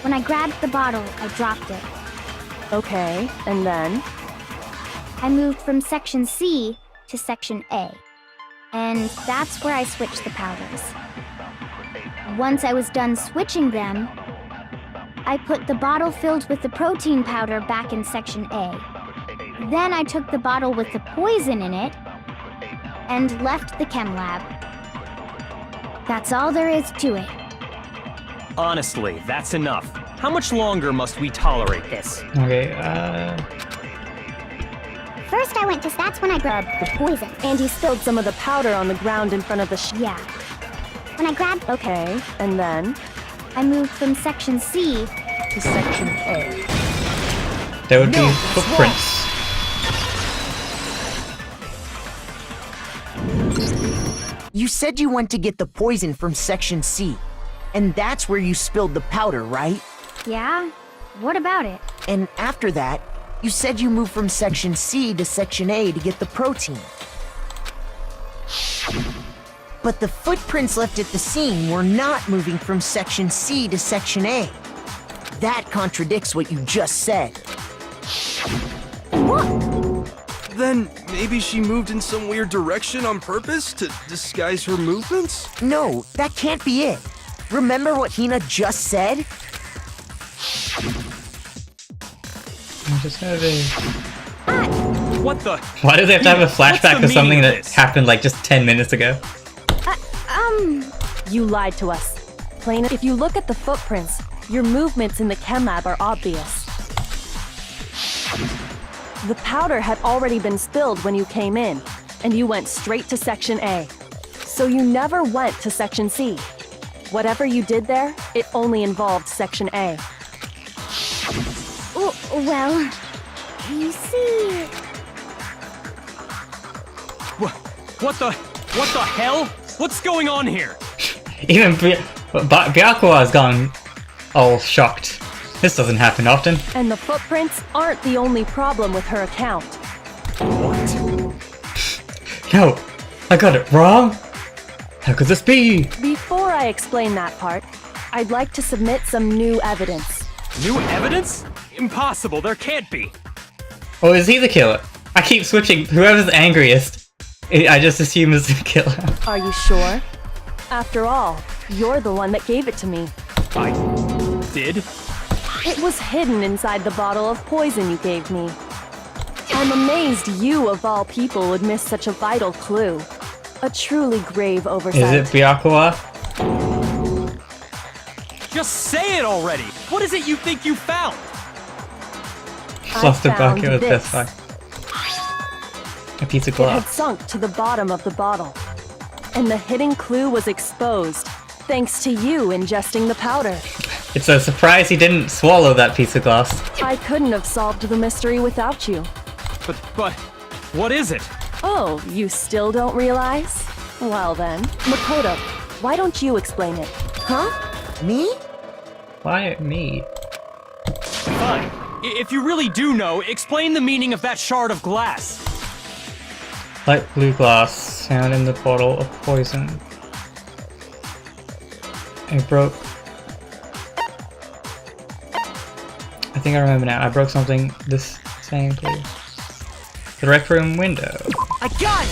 When I grabbed the bottle, I dropped it.
Okay, and then?
I moved from Section C to Section A. And that's where I switched the powders. Once I was done switching them, I put the bottle filled with the protein powder back in Section A. Then I took the bottle with the poison in it and left the chem lab. That's all there is to it.
Honestly, that's enough. How much longer must we tolerate this?
Okay,
First I went to... That's when I grabbed the poison.
And you spilled some of the powder on the ground in front of the
Yeah. When I grabbed...
Okay, and then?
I moved from Section C to Section A.
there would be footprints.
You said you went to get the poison from Section C. And that's where you spilled the powder, right?
Yeah? What about it?
And after that, you said you moved from Section C to Section A to get the protein. But the footprints left at the scene were not moving from Section C to Section A. That contradicts what you just said.
Then maybe she moved in some weird direction on purpose to disguise her movements?
No, that can't be it. Remember what Hina just said?
I'm just gonna be...
What the...
Why do they have to have a flashback
the
of something
meaning of
that
this?
happened like just 10 minutes ago?
You lied to us. Plain, if you look at the footprints, your movements in the chem lab are obvious. The powder had already been spilled when you came in, and you went straight to Section A. So you never went to Section C. Whatever you did there, it only involved Section A.
Well, you see...
What the hell? What's going on here?
Even Byakuya has gone all shocked. This doesn't happen often.
And the footprints aren't the only problem with her account.
No, I got it wrong? How could this be?
Before I explain that part, I'd like to submit some new evidence.
New evidence? Impossible, there can't be.
Or is he the killer? I keep switching. Whoever's angriest, I just assume is the killer.
Are you sure? After all, you're the one that gave it to me.
I did?
It was hidden inside the bottle of poison you gave me. I'm amazed you, of all people, would miss such a vital clue. A truly grave oversight.
Is it Byakuya?
Just say it already! What is it you think you found?
Lost the
found
bucket with
this.
this guy. A piece of
It had
glass.
sunk to the bottom of the bottle. And the hidden clue was exposed, thanks to you ingesting the powder.
It's a surprise he didn't swallow that piece of glass.
I couldn't have solved the mystery without you.
But, what is it?
Oh, you still don't realize? Well then, Makoto, why don't you explain it?
Huh? Me?
Why me?
Fine. If you really do know, explain the meaning of that shard of glass.
Light blue glass found in the bottle of poison. It broke. I think I remember now. I broke something this same place. The rec room window.
I got it!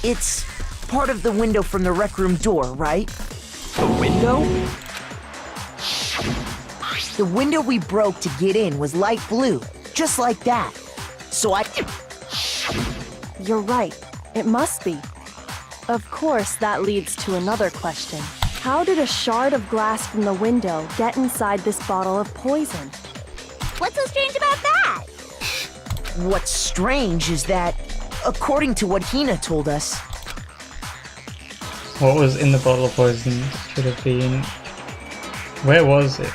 It's part of the window from the rec room door, right?
The window?
The window we broke to get in was light blue, just like that. So I...
You're right. It must be. Of course, that leads to another question. How did a shard of glass from the window get inside this bottle of poison?
What's so strange about that?
What's strange is that, according to what Hina told us,
What was in the bottle of poison should have been... Where was it?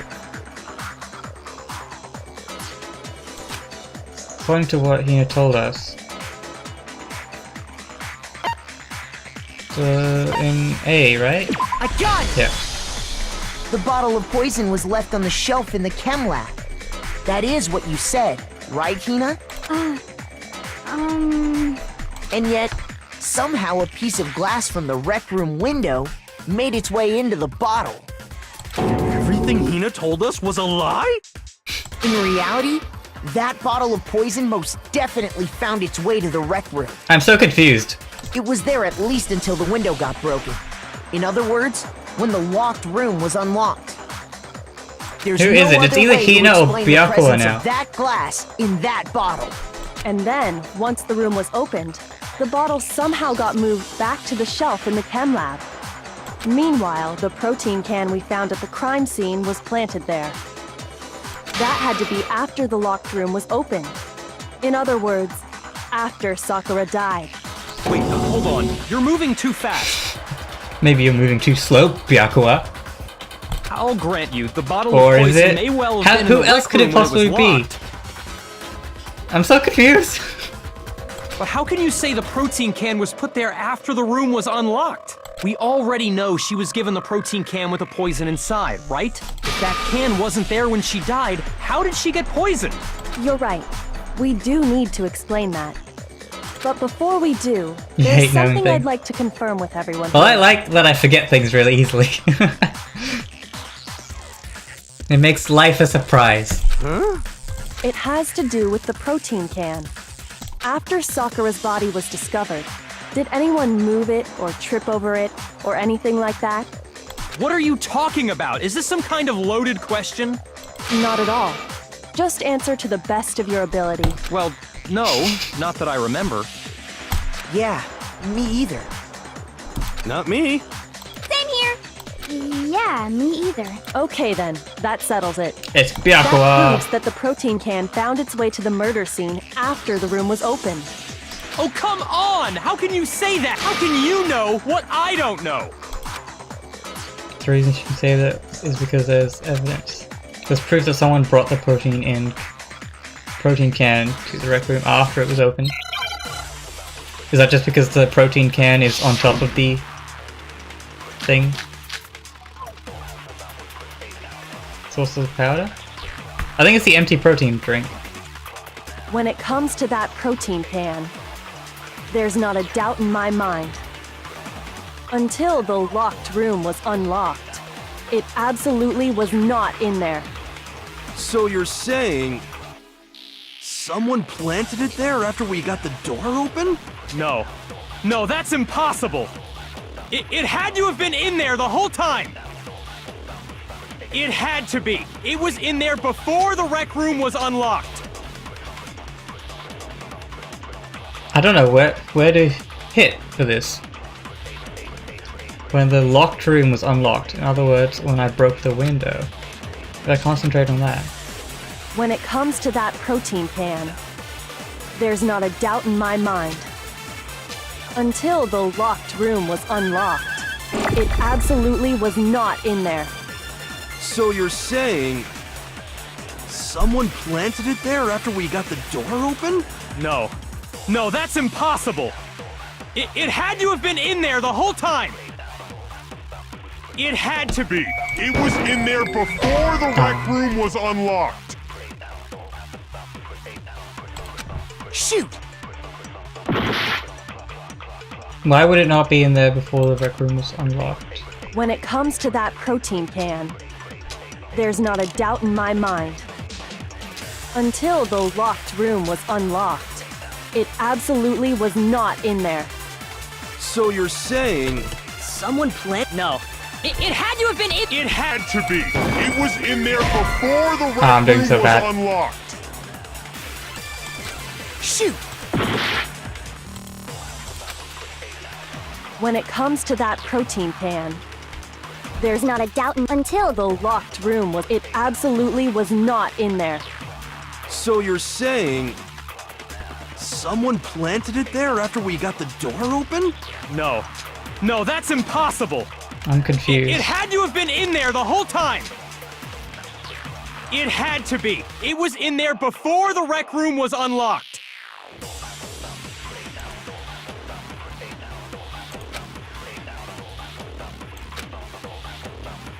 According to what Hina told us, in A, right?
I got it!
Yeah.
The bottle of poison was left on the shelf in the chem lab. That is what you said, right, Hina? And yet, somehow a piece of glass from the rec room window made its way into the bottle.
Everything Hina told us was a lie?
In reality, that bottle of poison most definitely found its way to the rec room.
I'm so confused.
It was there at least until the window got broken. In other words, when the locked room was unlocked. There's
Who
no
is it? It's
other
either
way to
Hina or
explain the
Byakuya
presence
now.
of that glass in that bottle.
And then, once the room was opened, the bottle somehow got moved back to the shelf in the chem lab. Meanwhile, the protein can we found at the crime scene was planted there. That had to be after the locked room was opened. In other words, after Sakura died.
Wait, hold on. You're moving too fast.
Maybe you're moving too slow, Byakuya.
I'll grant you, the bottle
Or
of
is
poison
it?
may well have been
Who
in the
else
rec
could it
room when
possibly
was
be?
locked.
I'm so confused.
But how can you say the protein can was put there after the room was unlocked? We already know she was given the protein can with the poison inside, right? If that can wasn't there when she died, how did she get poisoned?
You're right. We do need to explain that. But before we do,
You
there's
hate knowing
something I'd
things.
like to confirm with everyone.
Well, I
here.
like that I forget things really easily. It makes life a surprise.
It has to do with the protein can. After Sakura's body was discovered, did anyone move it or trip over it or anything like that?
What are you talking about? Is this some kind of loaded question?
Not at all. Just answer to the best of your ability.
Well, no, not that I remember.
Yeah, me either.
Not me.
Same here.
Yeah, me either.
Okay then, that settles it.
It's
That
Byakuya.
proves that the protein can found its way to the murder scene after the room was opened.
Oh, come on! How can you say that? How can you know what I don't know?
The reason she can say that is because there's evidence. There's proof that someone brought the protein can to the rec room after it was opened. Is that just because the protein can is on top of the thing? Source of powder? I think it's the empty protein drink.
When it comes to that protein can, there's not a doubt in my mind. Until the locked room was unlocked, it absolutely was not in there.
So you're saying someone planted it there after we got the door open?
No. No, that's impossible! It had to have been in there the whole time! It had to be! It was in there before the rec room was unlocked!
I don't know where to hit for this. When the locked room was unlocked. In other words, when I broke the window. Did I concentrate on that?
When it comes to that protein can, there's not a doubt in my mind. Until the locked room was unlocked, it absolutely was not in there.
So you're saying someone planted it there after we got the door open?
No. No, that's impossible! It had to have been in there the whole time! It had to be!
It was in there before the rec room was unlocked.
Shoot!
Why would it not be in there before the rec room was unlocked?
When it comes to that protein can, there's not a doubt in my mind. Until the locked room was unlocked, it absolutely was not in there.
So you're saying
Someone plant? No. It had to have been in.
It had to be. It was in there before the rec
I'm doing
room
so
was
bad.
unlocked.
Shoot!
When it comes to that protein can, there's not a doubt until the locked room was. It absolutely was not in there.
So you're saying someone planted it there after we got the door open?
No. No, that's impossible!
I'm confused.
It had to have been in there the whole time! It had to be! It was in there before the rec room was unlocked!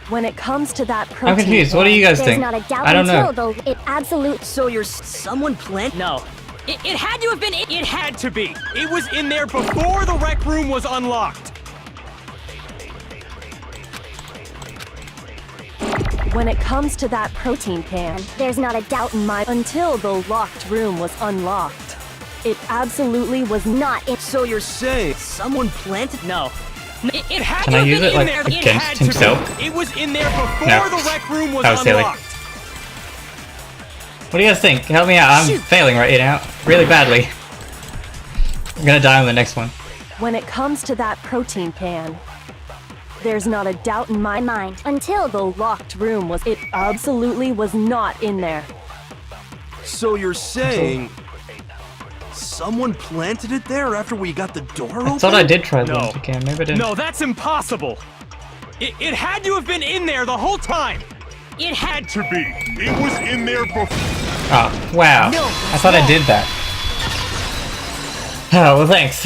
When it comes to that protein
I'm confused. What do you guys
There's
think?
not a doubt
I don't know.
until the it absolute.
So you're someone plant? No.
It had to have been. It had to be! It was in there before the rec room was unlocked!
When it comes to that protein can,
There's not a doubt in my
until the locked room was unlocked, it absolutely was not in.
So you're saying
Someone planted? No.
It had
Can
to
I
have
use
been
it,
in
like,
there.
against
It had to
himself?
be. It was in there before
No.
the rec room was
That was silly.
unlocked.
What do you guys think? Help me out. I'm failing right now. Really badly. I'm gonna die on the next one.
When it comes to that protein can, there's not a doubt in my mind until the locked room was. It absolutely was not in there.
So you're saying someone planted it there after we got the door open?
I thought I did try
No.
once again. Maybe I didn't.
No, that's impossible! It had to have been in there the whole time! It had
To be. It was in there before.
Oh, wow.
No,
I thought I did that. Oh, well, thanks.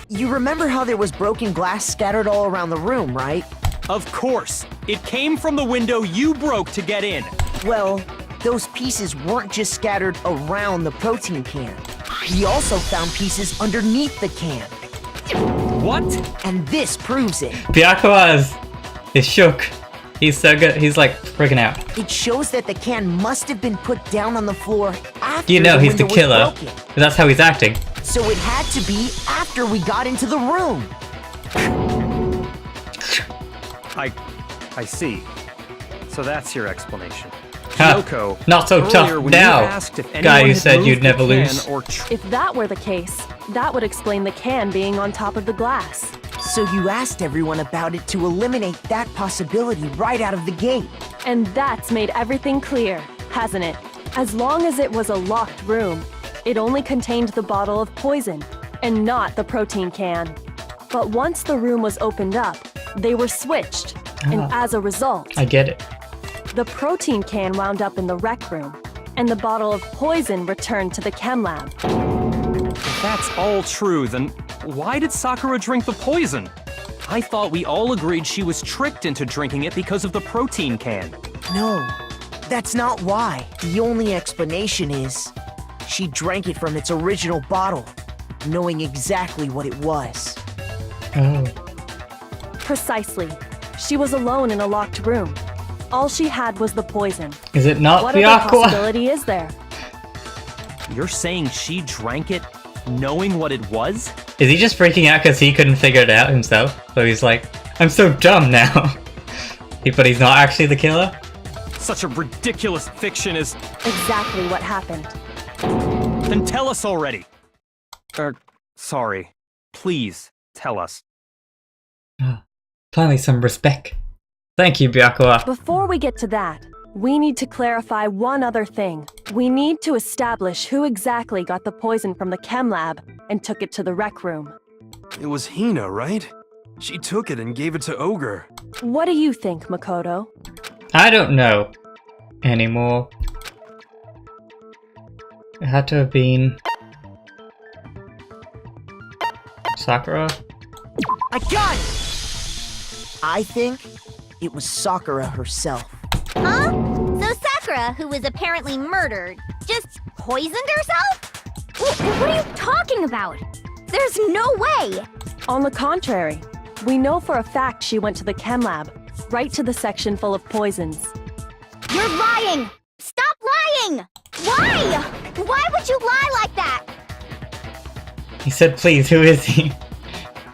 You remember how there was broken glass scattered all around the room, right?
Of course! It came from the window you broke to get in!
Well, those pieces weren't just scattered around the protein can. We also found pieces underneath the can.
What?
And this proves it.
Byakuya is shook. He's so good. He's like freaking out.
It shows that the can must have been put down on the floor after
You know
the
he's the
window
killer.
was broken.
That's how he's acting.
So it had to be after we got into the room.
I see. So that's your explanation.
Ha,
Kyoko,
not so
earlier
tough
when
now,
you asked if
guy
anyone
who
had
said
moved
you'd
the
never
can
lose.
or
If that were the case, that would explain the can being on top of the glass.
So you asked everyone about it to eliminate that possibility right out of the gate.
And that's made everything clear, hasn't it? As long as it was a locked room, it only contained the bottle of poison, and not the protein can. But once the room was opened up, they were switched, and as a result,
I get it.
the protein can wound up in the rec room, and the bottle of poison returned to the chem lab.
If that's all true, then why did Sakura drink the poison? I thought we all agreed she was tricked into drinking it because of the protein can.
No, that's not why. The only explanation is she drank it from its original bottle, knowing exactly what it was.
Oh.
Precisely. She was alone in a locked room. All she had was the poison.
Is it not
What other
Byakuya?
possibility is there?
You're saying she drank it knowing what it was?
Is he just freaking out because he couldn't figure it out himself? So he's like, I'm so dumb now. But he's not actually the killer?
Such a ridiculous fiction is...
Exactly what happened.
Then tell us already. Sorry. Please, tell us.
Finally, some respect. Thank you, Byakuya.
Before we get to that, we need to clarify one other thing. We need to establish who exactly got the poison from the chem lab and took it to the rec room.
It was Hina, right? She took it and gave it to Ogre.
What do you think, Makoto?
I don't know anymore. It had to have been Sakura.
I got it! I think it was Sakura herself.
Huh? So Sakura, who was apparently murdered, just poisoned herself? What are you talking about? There's no way!
On the contrary, we know for a fact she went to the chem lab, right to the section full of poisons.
You're lying! Stop lying! Why? Why would you lie like that?
He said, please, who is he?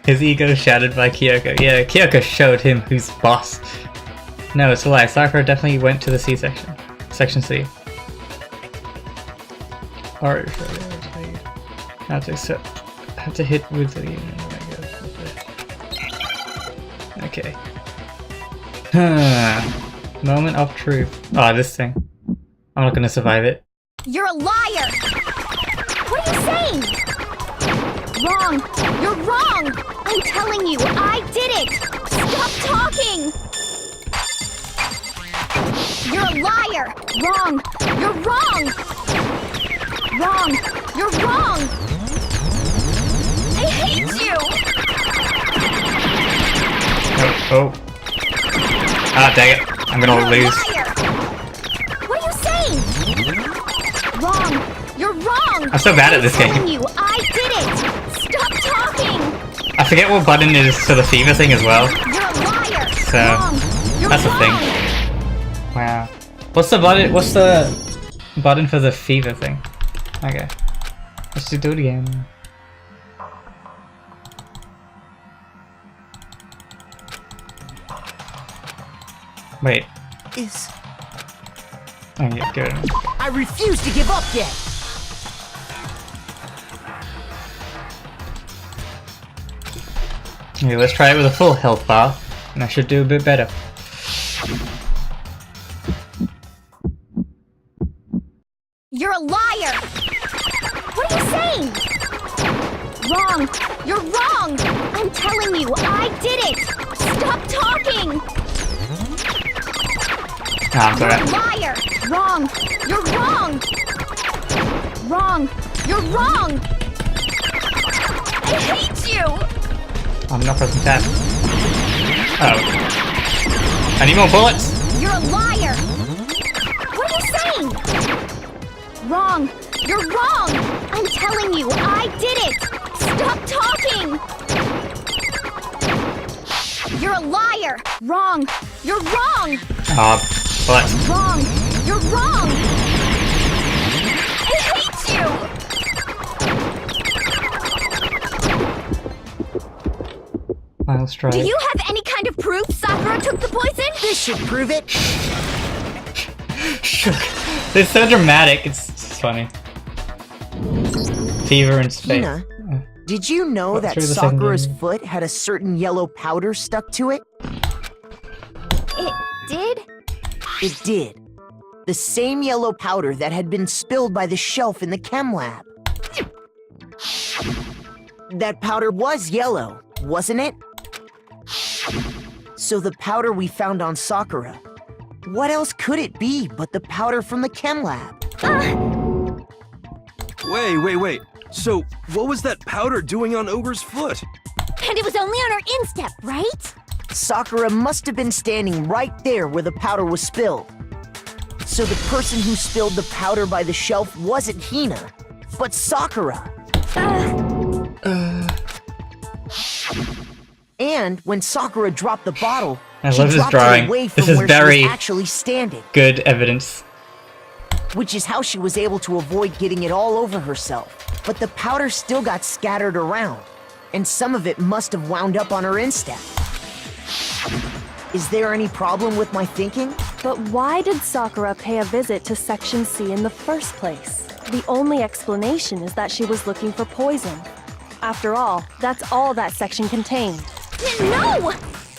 His ego shattered by Kyoko. Yeah, Kyoko showed him who's boss. No, it's a lie. Sakura definitely went to the C section. Section C. Alright, have to hit with the... Okay. Moment of truth. Ah, this thing. I'm not gonna survive it.
You're a liar! What are you saying? Wrong! You're wrong! I'm telling you, I did it! Stop talking! You're a liar! Wrong! You're wrong! Wrong! You're wrong! I hate you!
Oh. Ah, dang it. I'm gonna
You're
lose.
a liar! What are you saying? Wrong! You're wrong!
I'm so bad at this
I'm telling
game.
you, I did it! Stop talking!
I forget what button it is for the fever thing as well.
You're a liar!
So,
Wrong! You're
that's the
wrong!
thing. Wow. What's the button for the fever thing? Okay. Let's do it again. Wait.
Is...
Oh yeah, good.
I refuse to give up yet!
Okay, let's try it with a full health bar, and I should do a bit better.
You're a liar! What are you saying? Wrong! You're wrong! I'm telling you, I did it! Stop talking!
Ah, I'm
You're a
sorry.
liar! Wrong! You're wrong! Wrong! You're wrong! I hate you!
I'm not pressing tab. Oh. I need more bullets!
You're a liar! What are you saying? Wrong! You're wrong! I'm telling you, I did it! Stop talking! You're a liar! Wrong! You're wrong!
Bullets.
Wrong! You're wrong! I hate you!
I'll try.
Do you have any kind of proof Sakura took the poison?
This should prove it!
It's so dramatic, it's funny. Fever in space.
Hina, did you know
What,
that
through the second
Sakura's
game?
foot had a certain yellow powder stuck to it?
It did?
It did. The same yellow powder that had been spilled by the shelf in the chem lab. That powder was yellow, wasn't it? So the powder we found on Sakura, what else could it be but the powder from the chem lab?
Wait. So, what was that powder doing on Ogre's foot?
And it was only on her instep, right?
Sakura must have been standing right there where the powder was spilled. So the person who spilled the powder by the shelf wasn't Hina, but Sakura. And when Sakura dropped the bottle,
I
she
love this
dropped
drawing.
it away
This
from
is
where
very-
she was actually standing,
Good evidence.
which is how she was able to avoid getting it all over herself. But the powder still got scattered around, and some of it must have wound up on her instep. Is there any problem with my thinking?
But why did Sakura pay a visit to Section C in the first place? The only explanation is that she was looking for poison. After all, that's all that section contained.
No!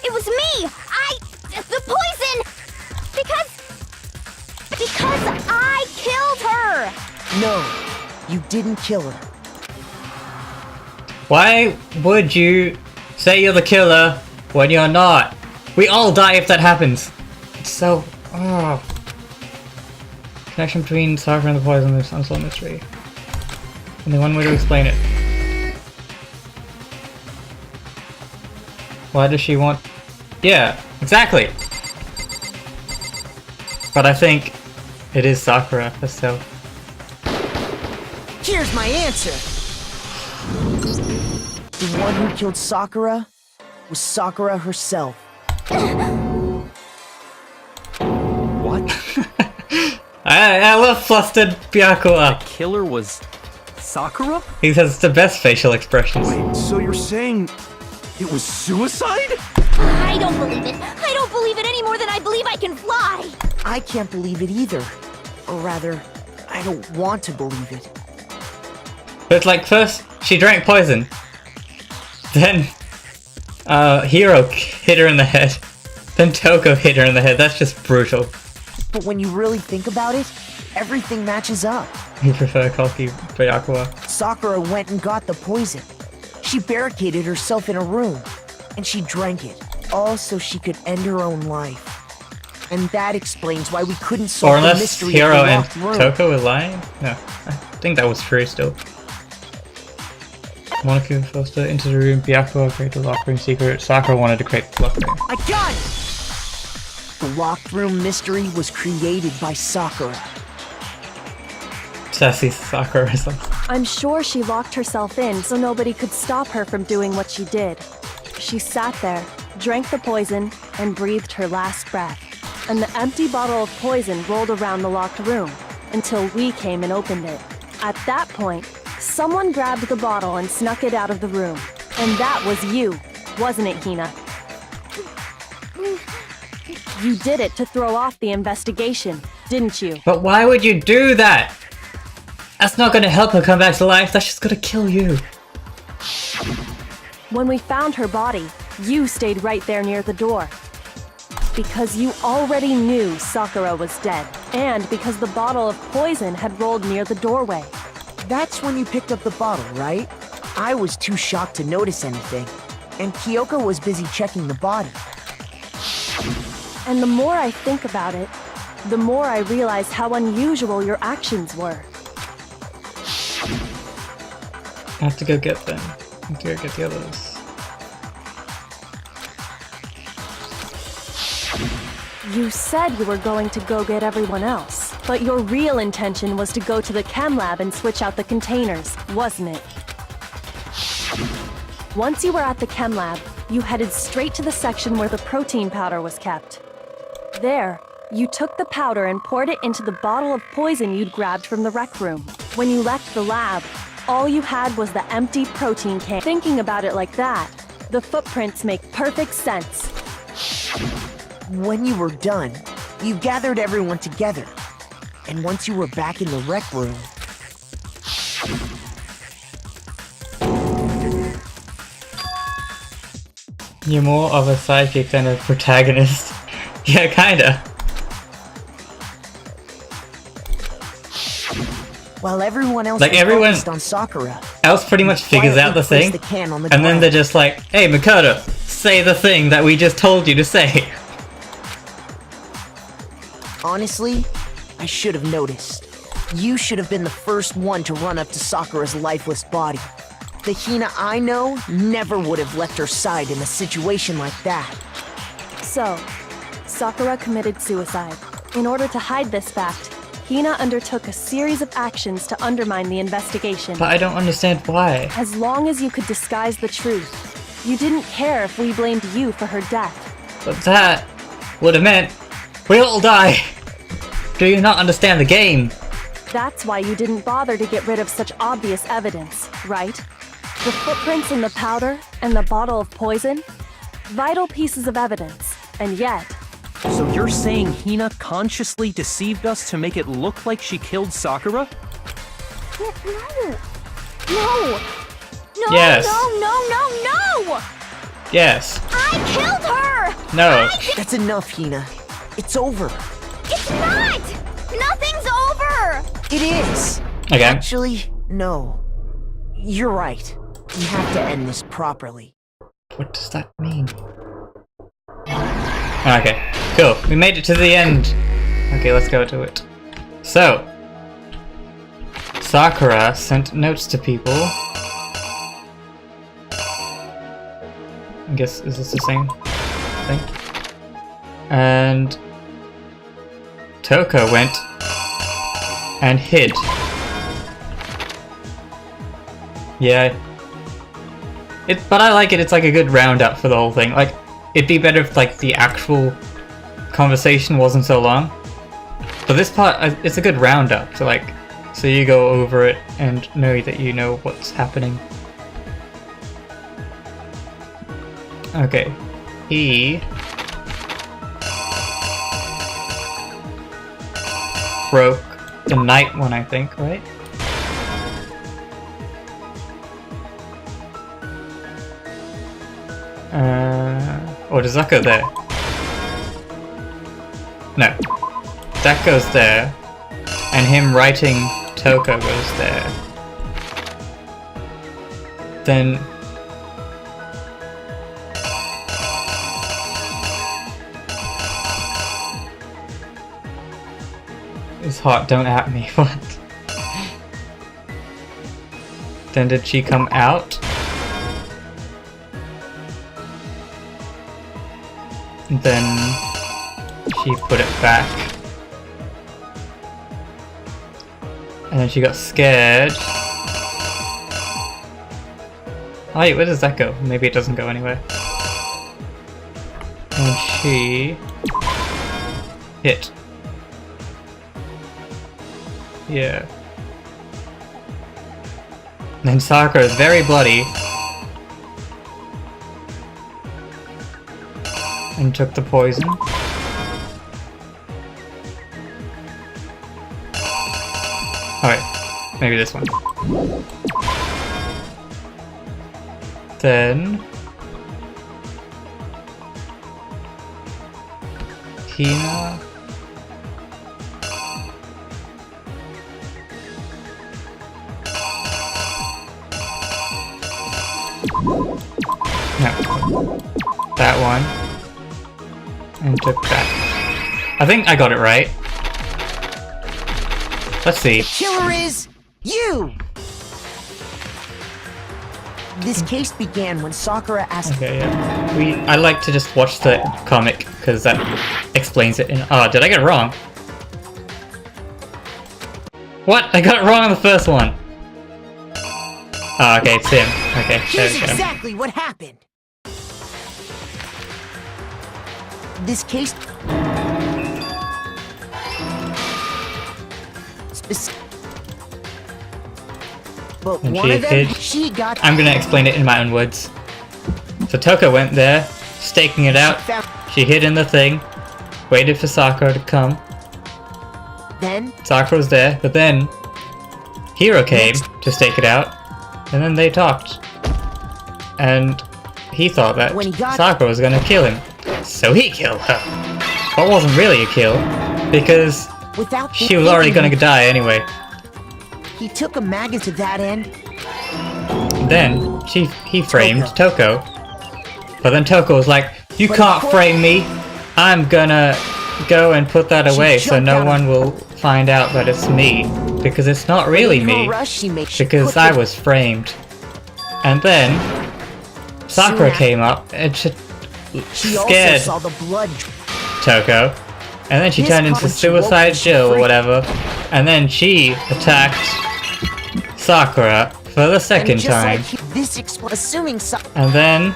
It was me! The poison! Because I killed her!
No, you didn't kill her.
Why would you say you're the killer when you're not? We all die if that happens. It's so... Oh. Connection between Sakura and the poison is unsolved mystery. Only one way to explain it. Why does she want... Yeah, exactly! But I think it is Sakura herself.
Here's my answer. The one who killed Sakura was Sakura herself.
What?
I love flustered Byakuya.
The killer was Sakura?
He has the best facial expressions.
Wait, so you're saying it was suicide?
I don't believe it. I don't believe it any more than I believe I can fly.
I can't believe it either. Or rather, I don't want to believe it.
But it's like, first she drank poison, then Hiro hit her in the head, then Toko hit her in the head. That's just brutal.
But when you really think about it, everything matches up.
You prefer Koki Byakuya.
Sakura went and got the poison. She barricaded herself in a room, and she drank it, all so she could end her own life. And that explains why we couldn't
Or
solve the
unless
mystery
Hiro
of the
and
locked room.
Toko were lying? No, I think that was true still. Monaco forced her into the room, Byakuya created the locker room secret, Sakura wanted to create the locker room.
I got it! The locked room mystery was created by Sakura.
Sassy Sakura or something.
I'm sure she locked herself in so nobody could stop her from doing what she did. She sat there, drank the poison, and breathed her last breath. And the empty bottle of poison rolled around the locked room until we came and opened it. At that point, someone grabbed the bottle and snuck it out of the room. And that was you, wasn't it, Hina? You did it to throw off the investigation, didn't you?
But why would you do that? That's not gonna help her come back to life, that's just gonna kill you.
When we found her body, you stayed right there near the door. Because you already knew Sakura was dead, and because the bottle of poison had rolled near the doorway.
That's when you picked up the bottle, right? I was too shocked to notice anything, and Kyoko was busy checking the body.
And the more I think about it, the more I realize how unusual your actions were.
I have to go get them. I have to go get the others.
You said you were going to go get everyone else, but your real intention was to go to the chem lab and switch out the containers, wasn't it? Once you were at the chem lab, you headed straight to the section where the protein powder was kept. There, you took the powder and poured it into the bottle of poison you'd grabbed from the rec room. When you left the lab, all you had was the empty protein can. Thinking about it like that, the footprints make perfect sense.
When you were done, you gathered everyone together. And once you were back in the rec room...
You're more of a sidekick than a protagonist. Yeah, kinda.
While everyone else
Like,
was
everyone
focused on Sakura,
else pretty much figures out the thing,
the can on the
and then
ground.
they're just like, hey Makoto, say the thing that we just told you to say.
Honestly, I should have noticed. You should have been the first one to run up to Sakura's lifeless body. The Hina I know never would have left her side in a situation like that.
So, Sakura committed suicide. In order to hide this fact, Hina undertook a series of actions to undermine the investigation.
But I don't understand why.
As long as you could disguise the truth, you didn't care if we blamed you for her death.
But that would have meant we all die. Do you not understand the game?
That's why you didn't bother to get rid of such obvious evidence, right? The footprints in the powder and the bottle of poison? Vital pieces of evidence, and yet...
So you're saying Hina consciously deceived us to make it look like she killed Sakura?
No. No. No,
Yes.
no.
Yes.
I killed her!
No.
That's enough, Hina. It's over.
It's not! Nothing's over!
It is.
Okay.
Actually, no. You're right. We have to end this properly.
What does that mean? Okay, cool. We made it to the end. Okay, let's go to it. So, Sakura sent notes to people. I guess, is this the same thing? And Toko went and hid. Yeah. But I like it, it's like a good roundup for the whole thing. Like, it'd be better if like the actual conversation wasn't so long. But this part, it's a good roundup to like, so you go over it and know that you know what's happening. Okay. He broke the night one, I think, right? Or does that go there? No. That goes there. And him writing Toko goes there. Then... It's hot, don't at me, what? Then did she come out? Then she put it back. And then she got scared. Oh wait, where does that go? Maybe it doesn't go anywhere. And she hit. Yeah. And then Sakura is very bloody. And took the poison. Alright, maybe this one. Then... Hina... No. That one. And took that. I think I got it right. Let's see.
The killer is you! This case began when Sakura asked...
Okay, yeah. I like to just watch the comic, because that explains it in... Oh, did I get it wrong? What? I got it wrong on the first one! Oh, okay, it's him. Okay, there
Here's
we go.
exactly what happened. This case... But
And
one
she
of them,
hid.
she got...
I'm gonna explain it in my own words. So Toko went there, staking it out. She hid in the thing, waited for Sakura to come.
Then...
Sakura was there, but then Hiro came to stake it out, and then they talked. And he thought that
When he got-
Sakura was gonna kill him, so he killed her. But it wasn't really a kill, because
Without
she was already gonna die anyway.
He took a maggot to that end.
Then he framed Toko. But then Toko was like, "You can't frame me. I'm gonna go and put that away so
jumped
no
out
one will find out that it's me, because it's not really
In her
me,
rush, she
because I was framed." And then Sakura came up and
She
scared
also saw the blood.
Toko, and then she
This
turned into
part she woke
Suicide
and she
Jill or
freaked-
whatever, and then she attacked Sakura for the second
And just
time.
like this assuming
And then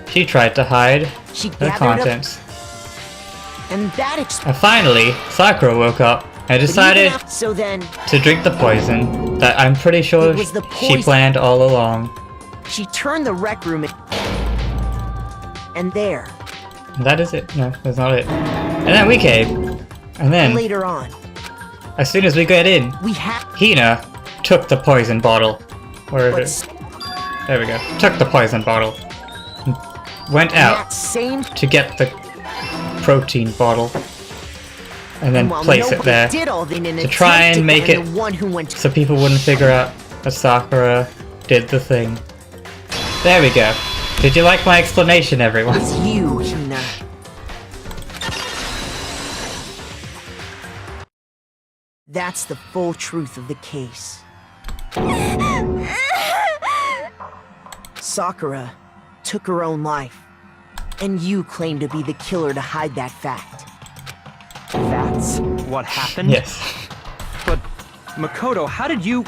she tried to hide
she
the
gathered
contents.
up, and that
And finally, Sakura woke up and decided
so then
to drink the poison that I'm pretty sure
It was the
she
poison.
planned all along.
she turned the rec room and there,
And that is it. No, that's not it. And then we came. And then,
later on,
as soon as we get in,
we have
Hina took the poison bottle. Where is it? There we go. Took the poison bottle. Went out to get the protein bottle. And then place it there. To try and make it so people wouldn't figure out that Sakura did the thing. There we go. Did you like my explanation, everyone?
It's you, Hina. That's the full truth of the case. Sakura took her own life, and you claim to be the killer to hide that fact.
That's what happened?
Yes.
But, Makoto, how did you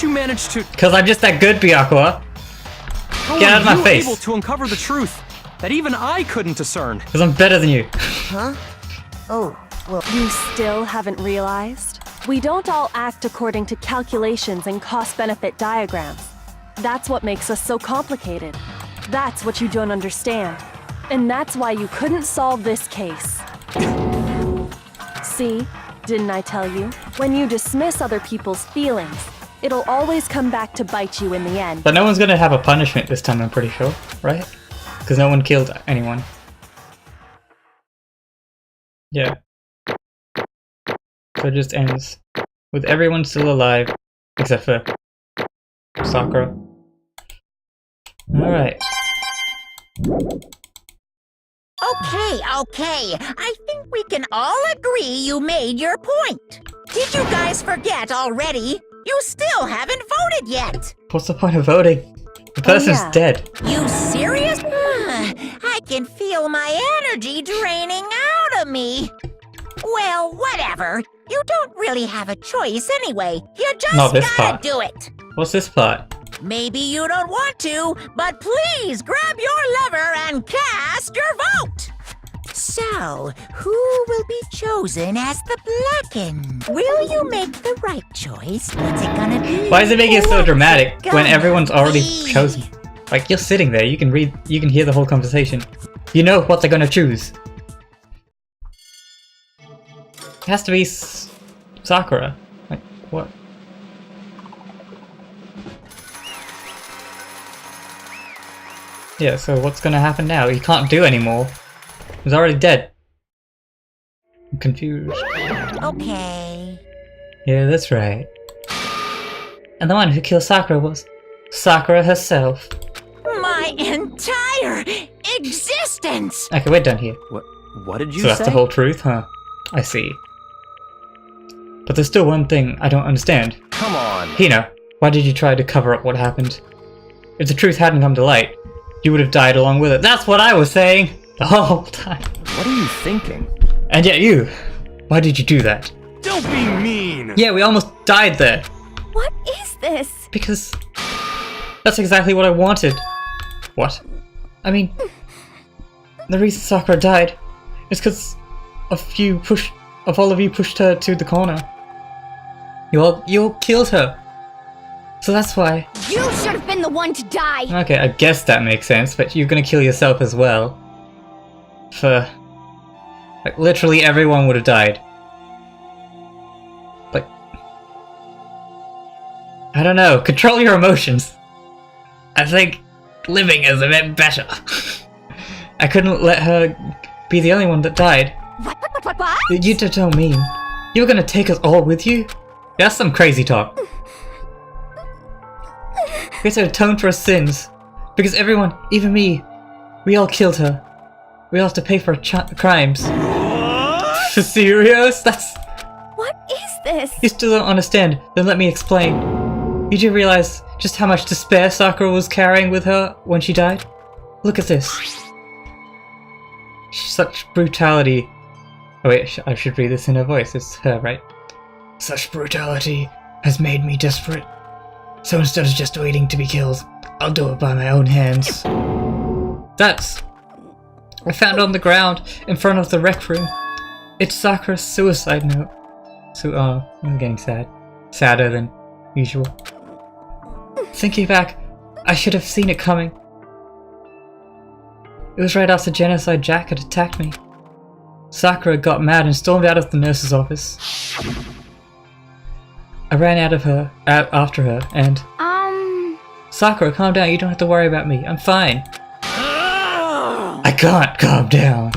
manage to...
Because I'm just that good, Byakuya. Get out of my face.
How were you able to uncover the truth that even I couldn't discern?
Because I'm better than you.
Huh? Oh, well...
You still haven't realized? We don't all act according to calculations and cost-benefit diagrams. That's what makes us so complicated. That's what you don't understand. And that's why you couldn't solve this case. See? Didn't I tell you? When you dismiss other people's feelings, it'll always come back to bite you in the end.
But no one's gonna have a punishment this time, I'm pretty sure, right? Because no one killed anyone. Yeah. So it just ends with everyone still alive, except for Sakura. Alright.
Okay. I think we can all agree you made your point. Did you guys forget already? You still haven't voted yet.
What's the point of voting? The person's dead.
You serious? I can feel my energy draining out of me. Well, whatever. You don't really have a choice anyway. You just
Not this
gotta
part.
do it.
What's this part?
Maybe you don't want to, but please grab your lever and cast your vote. So, who will be chosen as the blackened? Will you make the right choice? What's it gonna be?
Why is it making it so dramatic when
gonna
everyone's already
be?
chosen? Like, you're sitting there, you can hear the whole conversation. You know what they're gonna choose. It has to be Sakura. Like, what? Yeah, so what's gonna happen now? He can't do anymore. He's already dead. I'm confused.
Okay.
Yeah, that's right. And the one who killed Sakura was Sakura herself.
My entire existence!
Okay, we're done here.
What did you
So
say?
that's the whole truth, huh? I see. But there's still one thing I don't understand.
Come on.
Hina, why did you try to cover up what happened? If the truth hadn't come to light, you would have died along with it. That's what I was saying the whole time.
What are you thinking?
And yet you, why did you do that?
Don't be mean!
Yeah, we almost died there.
What is this?
Because that's exactly what I wanted. What? I mean, the reason Sakura died is because all of you pushed her to the corner. You all killed her. So that's why.
You should have been the one to die!
Okay, I guess that makes sense, but you're gonna kill yourself as well. Like, literally everyone would have died. Like, I don't know, control your emotions. I think living is a bit better. I couldn't let her be the only one that died.
What?
You don't mean. You were gonna take us all with you? That's some crazy talk. We have to atone for our sins. Because everyone, even me, we all killed her. We all have to pay for our crimes. Serious? That's...
What is this?
You still don't understand. Then let me explain. You do realize just how much despair Sakura was carrying with her when she died? Look at this. Such brutality. Oh wait, I should read this in her voice. It's her, right? Such brutality has made me desperate. So instead of just waiting to be killed, I'll do it by my own hands. That's... I found it on the ground in front of the rec room. It's Sakura's suicide note. So, I'm getting sad. Sadder than usual. Thinking back, I should have seen it coming. It was right after Genocide Jack had attacked me. Sakura got mad and stormed out of the nurse's office. I ran after her, and... Sakura, calm down, you don't have to worry about me, I'm fine. I can't calm down.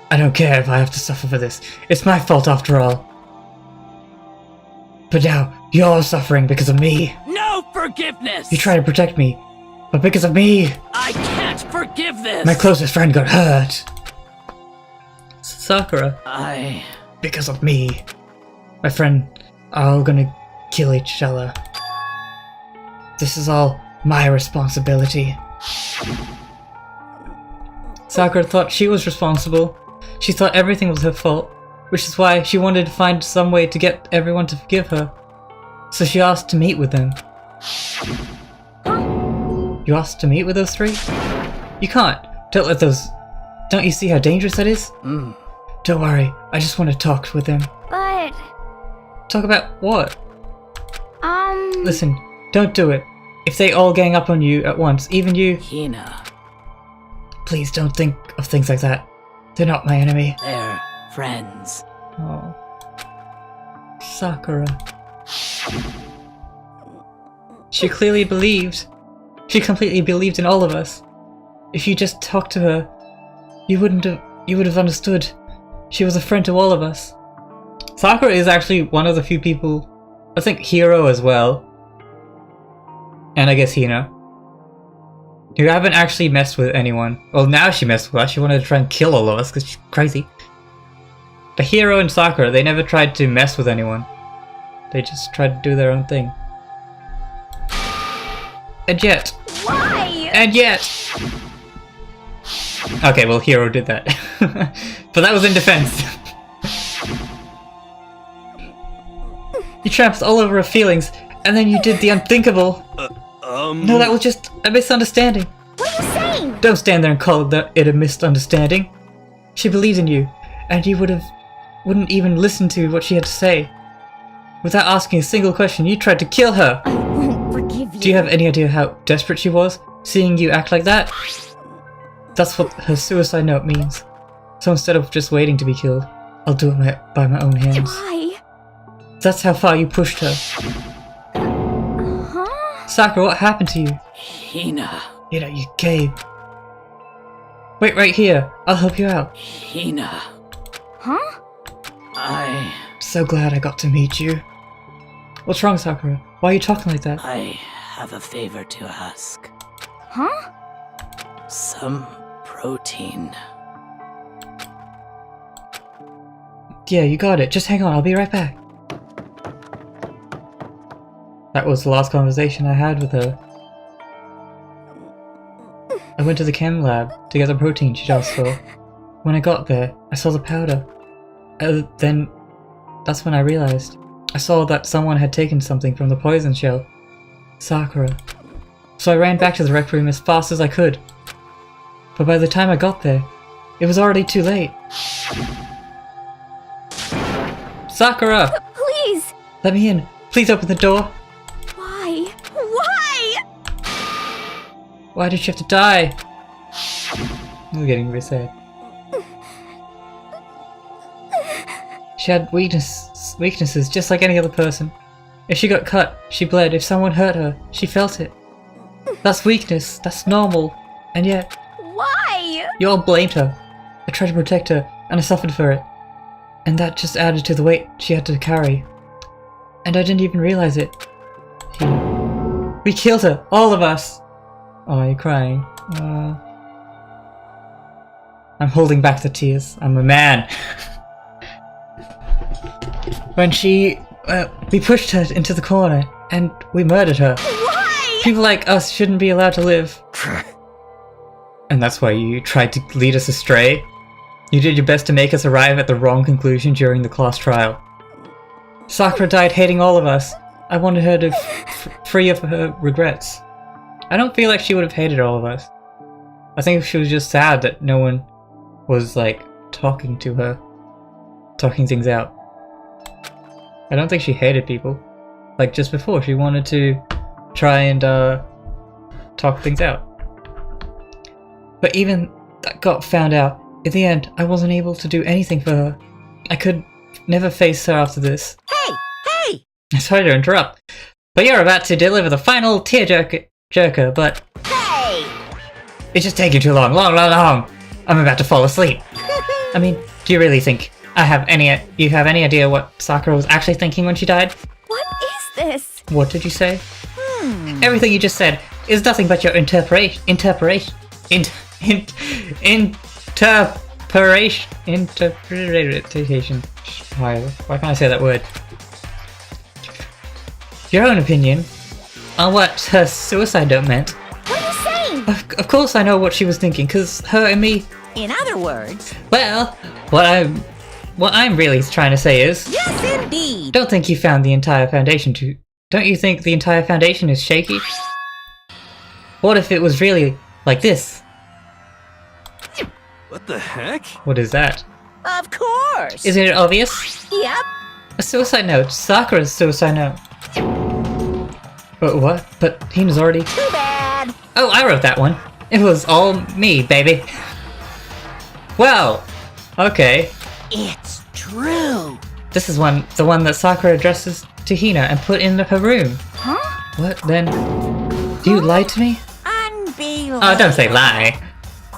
I don't care if I have to suffer for this. It's my fault after all. But now, you're suffering because of me.
No forgiveness!
You try to protect me, but because of me,
I can't forgive this!
my closest friend got hurt. Sakura, because of me, my friend are all gonna kill each other. This is all my responsibility. Sakura thought she was responsible. She thought everything was her fault, which is why she wanted to find some way to get everyone to forgive her. So she asked to meet with them. You asked to meet with those three? You can't. Don't you see how dangerous that is? Don't worry, I just want to talk with them.
But...
Talk about what? Listen, don't do it. If they all gang up on you at once, even you...
Hina.
Please don't think of things like that. They're not my enemy.
They're friends.
Oh. Sakura. She clearly believed. She completely believed in all of us. If you just talked to her, you would have understood. She was a friend to all of us. Sakura is actually one of the few people, I think Hiro as well, and I guess Hina, who haven't actually messed with anyone. Well, now she messed with us. She wanted to try and kill all of us because she's crazy. But Hiro and Sakura, they never tried to mess with anyone. They just tried to do their own thing. And yet...
Why?
And yet... Okay, well, Hiro did that. But that was in defense. You trampled all over her feelings, and then you did the unthinkable. No, that was just a misunderstanding.
What are you saying?
Don't stand there and call it a misunderstanding. She believed in you, and you wouldn't even listen to what she had to say. Without asking a single question, you tried to kill her.
I won't forgive you.
Do you have any idea how desperate she was, seeing you act like that? That's what her suicide note means. So instead of just waiting to be killed, I'll do it by my own hands.
Why?
That's how far you pushed her.
Huh?
Sakura, what happened to you?
Hina.
You cave. Wait right here. I'll help you out.
Hina.
Huh?
I'm
so glad I got to meet you. What's wrong, Sakura? Why are you talking like that?
I have a favor to ask.
Huh?
Some protein.
Yeah, you got it. Just hang on, I'll be right back. That was the last conversation I had with her. I went to the chem lab to get the protein she asked for. When I got there, I saw the powder. Then, that's when I realized. I saw that someone had taken something from the poison shell. Sakura. So I ran back to the rec room as fast as I could. But by the time I got there, it was already too late. Sakura!
Please!
Let me in. Please open the door.
Why? Why?
Why did she have to die? I'm getting very sad. She had weaknesses just like any other person. If she got cut, she bled. If someone hurt her, she felt it. That's weakness. That's normal. And yet...
Why?
You all blamed her. I tried to protect her, and I suffered for it. And that just added to the weight she had to carry. And I didn't even realize it. We killed her! All of us! Oh, you're crying. I'm holding back the tears. I'm a man. When we pushed her into the corner, and we murdered her.
Why?
People like us shouldn't be allowed to live. And that's why you tried to lead us astray? You did your best to make us arrive at the wrong conclusion during the class trial. Sakura died hating all of us. I wanted her to free of her regrets. I don't feel like she would have hated all of us. I think she was just sad that no one was, like, talking to her. Talking things out. I don't think she hated people. Like, just before, she wanted to try and, talk things out. But even that got found out. In the end, I wasn't able to do anything for her. I could never face her after this.
Hey!
Sorry to interrupt, but you're about to deliver the final tearjerker, but
Hey!
it's just taking too long. Long. I'm about to fall asleep. I mean, do you really think you have any idea what Sakura was actually thinking when she died?
What is this?
What did you say? Everything you just said is nothing but your interpretation. Why can't I say that word? Your own opinion on what her suicide note meant.
What are you saying?
Of course I know what she was thinking, because her and me...
In other words,
Well, what I'm really trying to say is...
yes indeed!
Don't think you found the entire foundation to... Don't you think the entire foundation is shaky? What if it was really like this?
What the heck?
What is that?
Of course!
Isn't it obvious?
Yep.
A suicide note. Sakura's suicide note. But what? But Hina's already...
Too bad!
Oh, I wrote that one. It was all me, baby. Well, okay.
It's true!
This is the one that Sakura addresses to Hina and put in her room.
Huh?
What then? Do you lie to me?
Unbelievable!
Oh, don't say lie.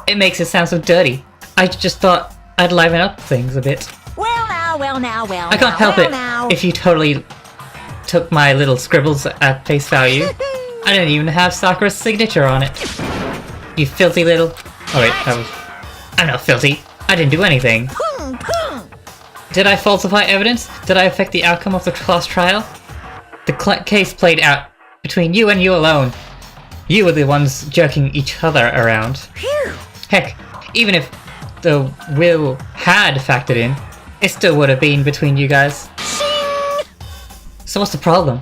It makes it sound so dirty. I just thought I'd liven up things a bit.
Well now,
I can't help it if you totally took my little scribbles at face value. I didn't even have Sakura's signature on it. You filthy little... Oh wait, I'm not filthy. I didn't do anything. Did I falsify evidence? Did I affect the outcome of the class trial? The case played out between you and you alone. You were the ones jerking each other around.
Phew.
Heck, even if the will had factored in, it still would have been between you guys. So what's the problem?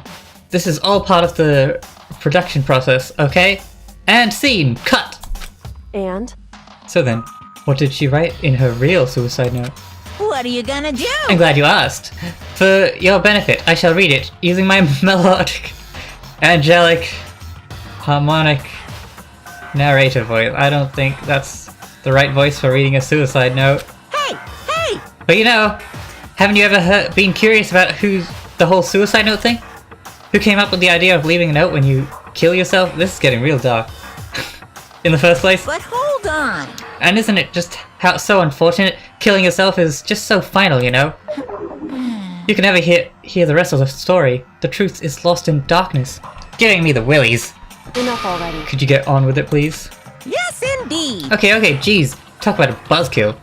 This is all part of the production process, okay? And scene! Cut!
And?
So then, what did she write in her real suicide note?
What are you gonna do?
I'm glad you asked. For your benefit, I shall read it using my melodic, angelic, harmonic narrator voice. I don't think that's the right voice for reading a suicide note.
Hey!
But you know, haven't you ever been curious about who's the whole suicide note thing? Who came up with the idea of leaving a note when you kill yourself? This is getting real dark. In the first place.
But hold on!
And isn't it just how so unfortunate? Killing yourself is just so final, you know? You can never hear the rest of the story. The truth is lost in darkness. Giving me the willies.
Enough already.
Could you get on with it, please?
Yes indeed!
Okay, jeez. Talk about a buzzkill.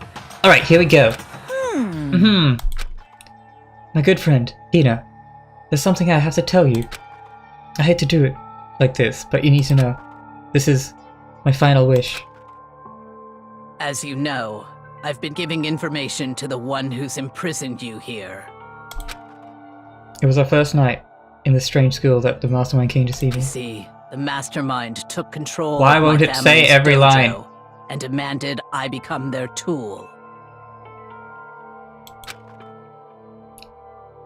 Alright, here we go. My good friend, Hina. There's something I have to tell you. I hate to do it like this, but you need to know. This is my final wish.
As you know, I've been giving information to the one who's imprisoned you here.
It was our first night in the strange school that the mastermind came to see me.
See, the mastermind took control
Why
of
won't
my
it say
family's
every
dojo
line?
and demanded I become their tool.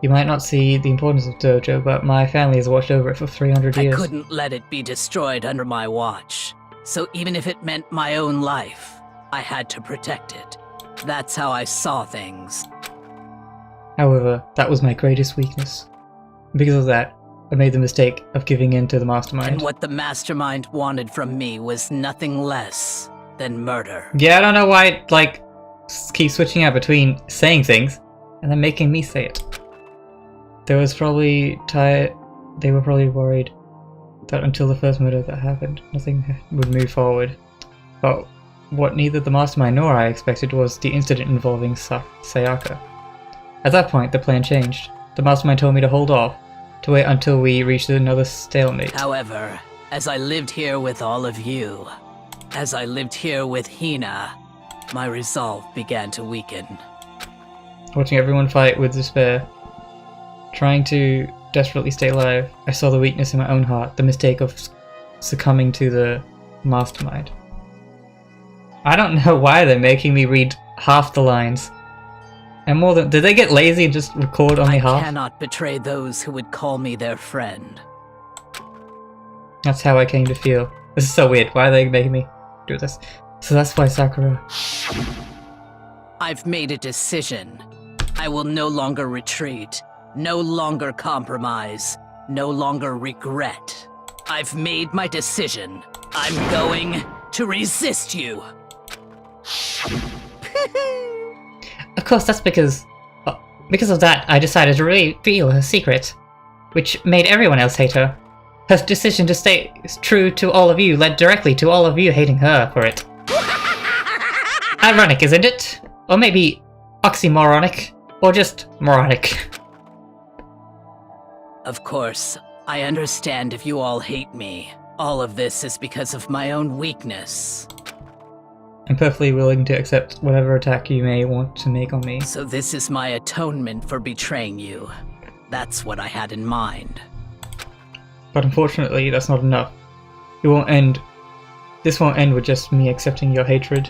You might not see the importance of dojo, but my family has watched over it for 300 years.
I couldn't let it be destroyed under my watch. So even if it meant my own life, I had to protect it. That's how I saw things.
However, that was my greatest weakness. Because of that, I made the mistake of giving in to the mastermind.
And what the mastermind wanted from me was nothing less than murder.
Yeah, I don't know why it, keep switching out between saying things and then making me say it. They were probably worried that until the first murder that happened, nothing would move forward. But what neither the mastermind nor I expected was the incident involving Sayaka. At that point, the plan changed. The mastermind told me to hold off, to wait until we reached another stalemate.
However, as I lived here with all of you, as I lived here with Hina, my resolve began to weaken.
Watching everyone fight with despair, trying to desperately stay alive, I saw the weakness in my own heart, the mistake of succumbing to the mastermind. I don't know why they're making me read half the lines. And more than... Did they get lazy and just record only half?
I cannot betray those who would call me their friend.
That's how I came to feel. This is so weird. Why are they making me do this? So that's why Sakura...
I've made a decision. I will no longer retreat. No longer compromise. No longer regret. I've made my decision. I'm going to resist you.
Of course, that's because of that, I decided to reveal her secret, which made everyone else hate her. Her decision to stay true to all of you led directly to all of you hating her for it. Ironic, isn't it? Or maybe oxymoronic, or just moronic.
Of course, I understand if you all hate me. All of this is because of my own weakness.
I'm perfectly willing to accept whatever attack you may want to make on me.
So this is my atonement for betraying you. That's what I had in mind.
But unfortunately, that's not enough. This won't end with just me accepting your hatred.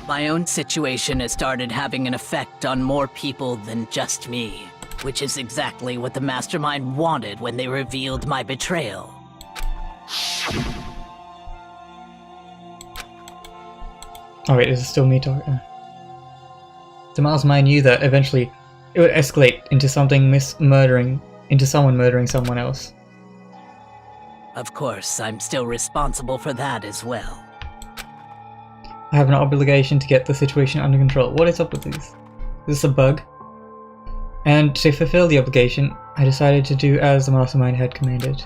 My own situation has started having an effect on more people than just me, which is exactly what the Mastermind wanted when they revealed my betrayal.
Oh wait, this is still me talking. The Mastermind knew that eventually it would escalate into someone murdering someone else.
Of course, I'm still responsible for that as well.
I have an obligation to get the situation under control. What is up with these? Is this a bug? And to fulfill the obligation, I decided to do as the Mastermind had commanded.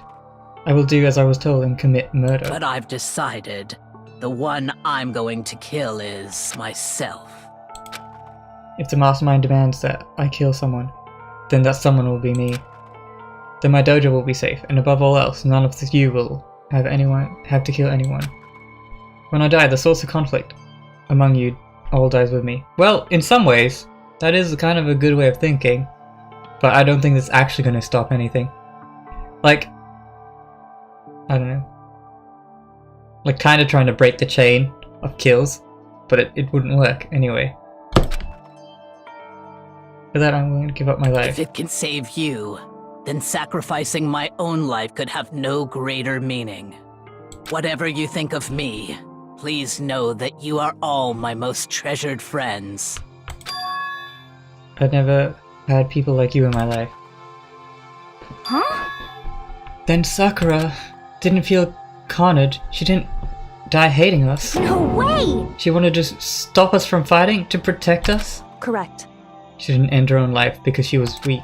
I will do as I was told and commit murder.
But I've decided the one I'm going to kill is myself.
If the Mastermind demands that I kill someone, then that someone will be me. Then my dojo will be safe, and above all else, none of you will have to kill anyone. When I die, the source of conflict among you all dies with me. Well, in some ways, that is kind of a good way of thinking, but I don't think that's actually going to stop anything. Like, I don't know. Like, kind of trying to break the chain of kills, but it wouldn't work anyway. For that, I'm willing to give up my life.
If it can save you, then sacrificing my own life could have no greater meaning. Whatever you think of me, please know that you are all my most treasured friends.
I've never had people like you in my life.
Huh?
Then Sakura didn't feel cornered. She didn't die hating us.
No way!
She wanted to stop us from fighting, to protect us.
Correct.
She didn't end her own life because she was weak.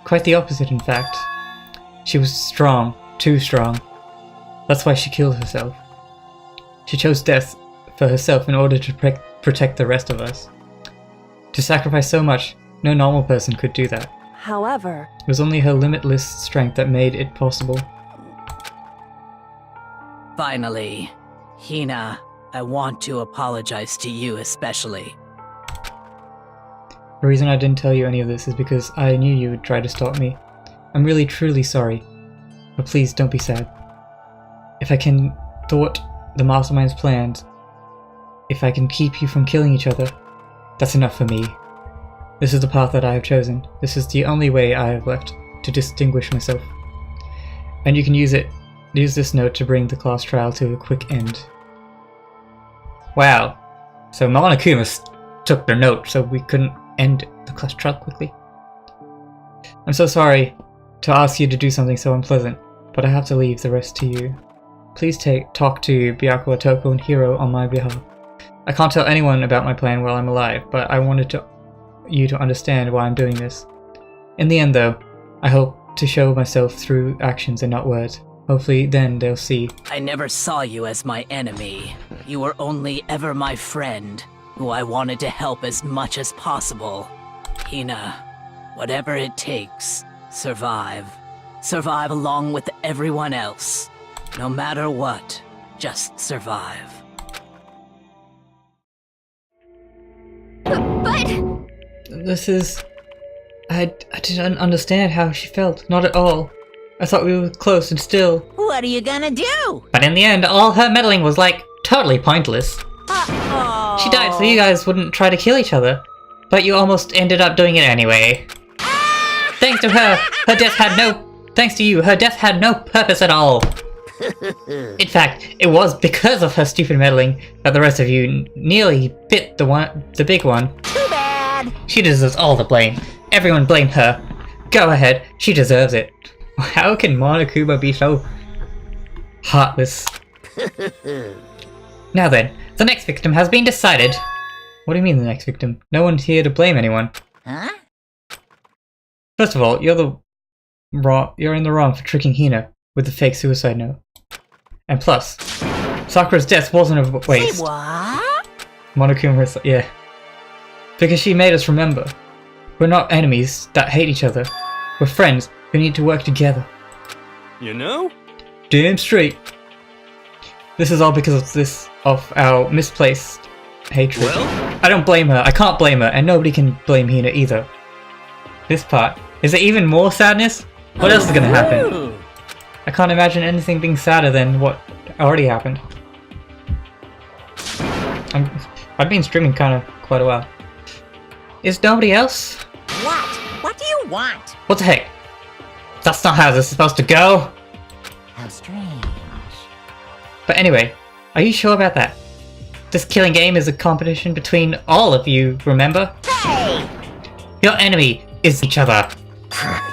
Quite the opposite, in fact. She was strong, too strong. That's why she killed herself. She chose death for herself in order to protect the rest of us. To sacrifice so much, no normal person could do that.
However,
It was only her limitless strength that made it possible.
Finally, Hina, I want to apologize to you especially.
The reason I didn't tell you any of this is because I knew you would try to stop me. I'm really truly sorry, but please don't be sad. If I can thwart the Mastermind's plans, if I can keep you from killing each other, that's enough for me. This is the path that I have chosen. This is the only way I have left to distinguish myself. And you can use this note to bring the class trial to a quick end. Wow. So Monokuma took their note so we couldn't end the class trial quickly. I'm so sorry to ask you to do something so unpleasant, but I have to leave the rest to you. Please talk to Byakuya, Toko, and Hiro on my behalf. I can't tell anyone about my plan while I'm alive, but I wanted you to understand why I'm doing this. In the end though, I hope to show myself through actions and not words. Hopefully then they'll see.
I never saw you as my enemy. You were only ever my friend, who I wanted to help as much as possible. Hina, whatever it takes, survive. Survive along with everyone else. No matter what, just survive.
But...
This is... I didn't understand how she felt. Not at all. I thought we were close and still.
What are you gonna do?
But in the end, all her meddling was like, totally pointless.
Uh-oh.
She died so you guys wouldn't try to kill each other. But you almost ended up doing it anyway. Thanks to her, thanks to you, her death had no purpose at all. In fact, it was because of her stupid meddling that the rest of you nearly bit the big one.
Too bad.
She deserves all the blame. Everyone blame her. Go ahead, she deserves it. How can Monokuma be so heartless? Now then, the next victim has been decided. What do you mean the next victim? No one's here to blame anyone.
Huh?
First of all, you're in the wrong for tricking Hina with the fake suicide note. And plus, Sakura's death wasn't a waste.
Say what?
Monokuma, yeah. Because she made us remember. We're not enemies that hate each other. We're friends who need to work together.
You know?
Damn straight. This is all because of our misplaced hatred.
Well?
I don't blame her. I can't blame her, and nobody can blame Hina either. This part. Is there even more sadness? What else is gonna happen? I can't imagine anything being sadder than what already happened. I've been streaming quite a while. Is nobody else?
What? What do you want?
What the heck? That's not how this is supposed to go!
How strange.
But anyway, are you sure about that? This killing game is a competition between all of you, remember?
Hey!
Your enemy is each other.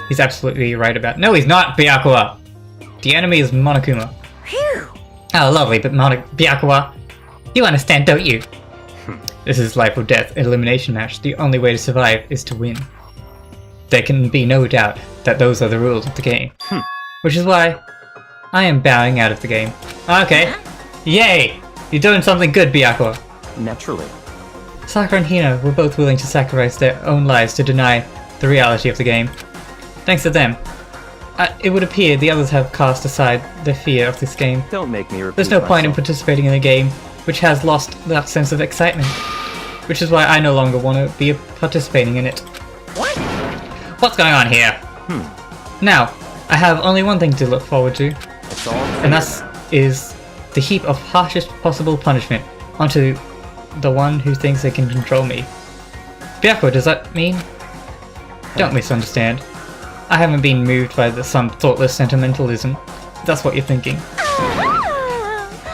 He's absolutely right about— No, he's not, Byakuya! The enemy is Monokuma.
Phew!
Oh, lovely, but Byakuya, you understand, don't you? This is life or death elimination match. The only way to survive is to win. There can be no doubt that those are the rules of the game. Which is why I am bowing out of the game. Okay. Yay! You're doing something good, Byakuya.
Naturally.
Sakura and Hina were both willing to sacrifice their own lives to deny the reality of the game. Thanks to them, it would appear the others have cast aside their fear of this game.
Don't make me repeat
There's no point in
myself.
participating in a game which has lost that sense of excitement. Which is why I no longer want to be participating in it.
What?
What's going on here? Now, I have only one thing to look forward to,
It's all
and that is the heap of harshest possible punishment onto the one who thinks they can control me. Byakuya, does that mean? Don't misunderstand. I haven't been moved by some thoughtless sentimentalism. That's what you're thinking.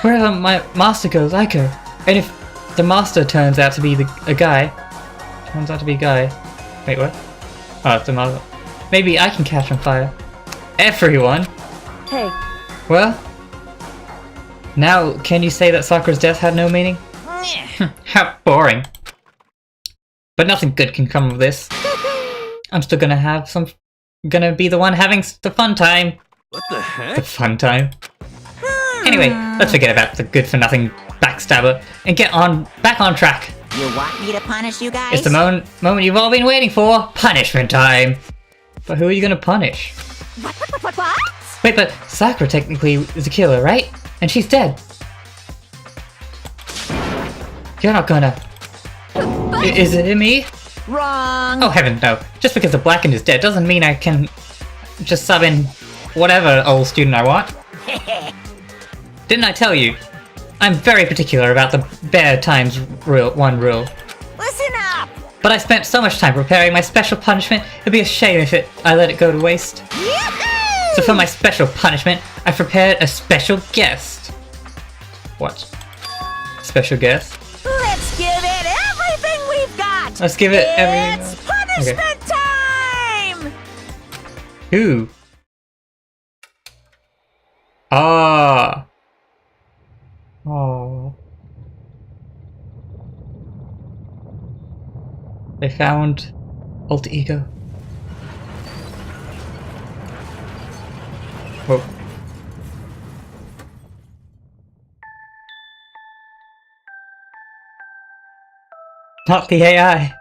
Wherever my master goes, I go. And if the master turns out to be a guy... Wait, what? Oh, it's the master. Maybe I can catch on fire. Everyone!
Hey,
Well? Now, can you say that Sakura's death had no meaning? How boring. But nothing good can come of this. I'm still gonna be the one having the fun time.
What the
The
heck?
fun time. Anyway, let's forget about the good-for-nothing backstabber and get back on track.
You want me to punish you guys?
It's the moment you've all been waiting for. Punishment time. But who are you gonna punish?
What?
Wait, but Sakura technically is a killer, right? And she's dead. You're not gonna... Is it me?
Wrong.
Oh heaven, no. Just because the Blackened is dead doesn't mean I can just sub in whatever old student I want. Didn't I tell you? I'm very particular about the bare times one rule.
Listen up.
But I spent so much time preparing my special punishment, it'd be a shame if I let it go to waste.
Yahoo!
So for my special punishment, I prepared a special guest. What? Special guest?
Let's give it everything we've got.
Let's give it everything.
It's punishment time.
Who? Ah. Oh. They found alter ego. Whoa. Not the AI.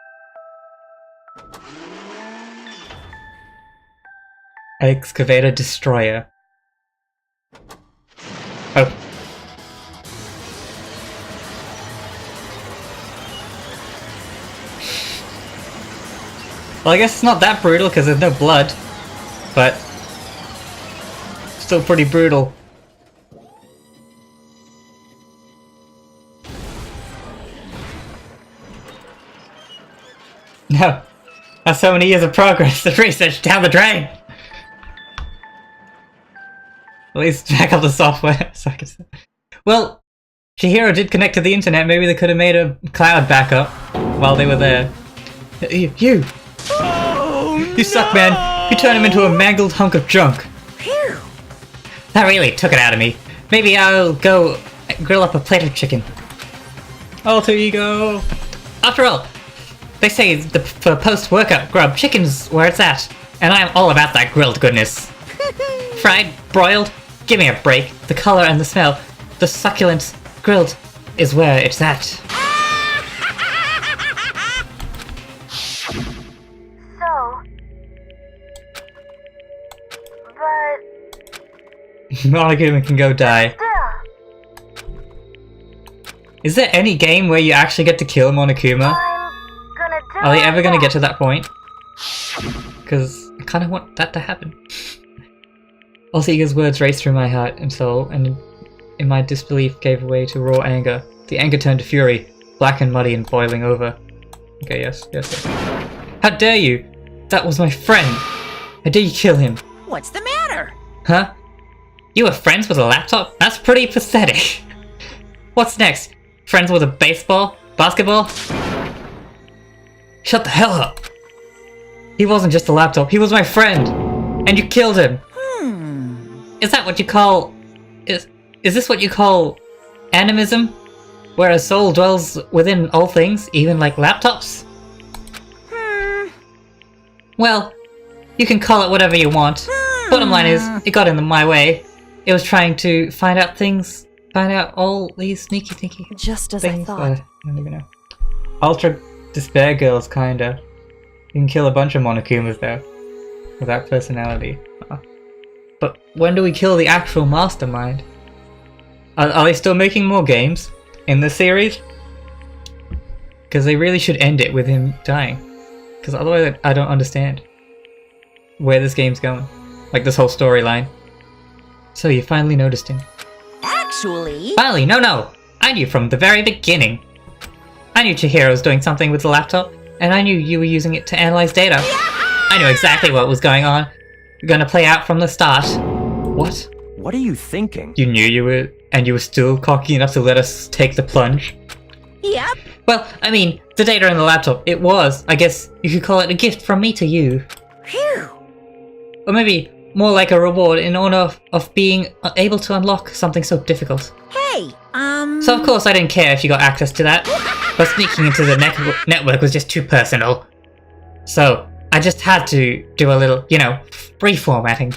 Excavator Destroyer. Oh. Well, I guess it's not that brutal because there's no blood, but still pretty brutal. No, that's so many years of progress. The research down the drain. At least back up the software. So I can... Well, Chihiro did connect to the internet. Maybe they could have made a cloud backup while they were there. You
Oh,
suck, man. You turned him into a mangled hunk of junk.
Phew.
That really took it out of me. Maybe I'll go grill up a plate of chicken. Alter ego. After all, they say for post-workout grub, chicken's where it's at. And I'm all about that grilled goodness. Fried, broiled, give me a break. The color and the smell, the succulence, grilled is where it's at.
So... But...
Monoguma can go die.
Still,
Is there any game where you actually get to kill Monokuma?
I'm gonna do
Are they ever
my
gonna get
best.
to that point? Because I kind of want that to happen. Also, Ego's words raced through my heart and soul, and in my disbelief gave way to raw anger. The anger turned to fury, black and muddy and boiling over. Okay, yes. How dare you? That was my friend! How dare you kill him?
What's the matter?
Huh? You were friends with a laptop? That's pretty pathetic. What's next? Friends with a baseball? Basketball? Shut the hell up! He wasn't just a laptop, he was my friend! And you killed him! Is that what you call... Is this what you call... animism? Where a soul dwells within all things, even like laptops? Well, you can call it whatever you want. Bottom line is, it got in my way. It was trying to find out all these sneaky
Just as
things.
I thought.
I don't even know. Ultra Despair Girls, kinda. You can kill a bunch of Monokumas though, without personality. But when do we kill the actual mastermind? Are they still making more games in this series? Because they really should end it with him dying. Because otherwise I don't understand where this game's going. Like this whole storyline. So you finally noticed him.
Actually...
Finally, no! I knew from the very beginning. I knew Chihiro was doing something with the laptop, and I knew you were using it to analyze data. I knew exactly what was going on. Gonna play out from the start. What?
What are you thinking?
You knew you were, and you were still cocky enough to let us take the plunge?
Yep.
Well, I mean, the data in the laptop, it was, I guess you could call it a gift from me to you.
Phew.
Or maybe more like a reward in honor of being able to unlock something so difficult.
Hey,
So of course I didn't care if you got access to that, but sneaking into the network was just too personal. So I just had to do a little, reformatting.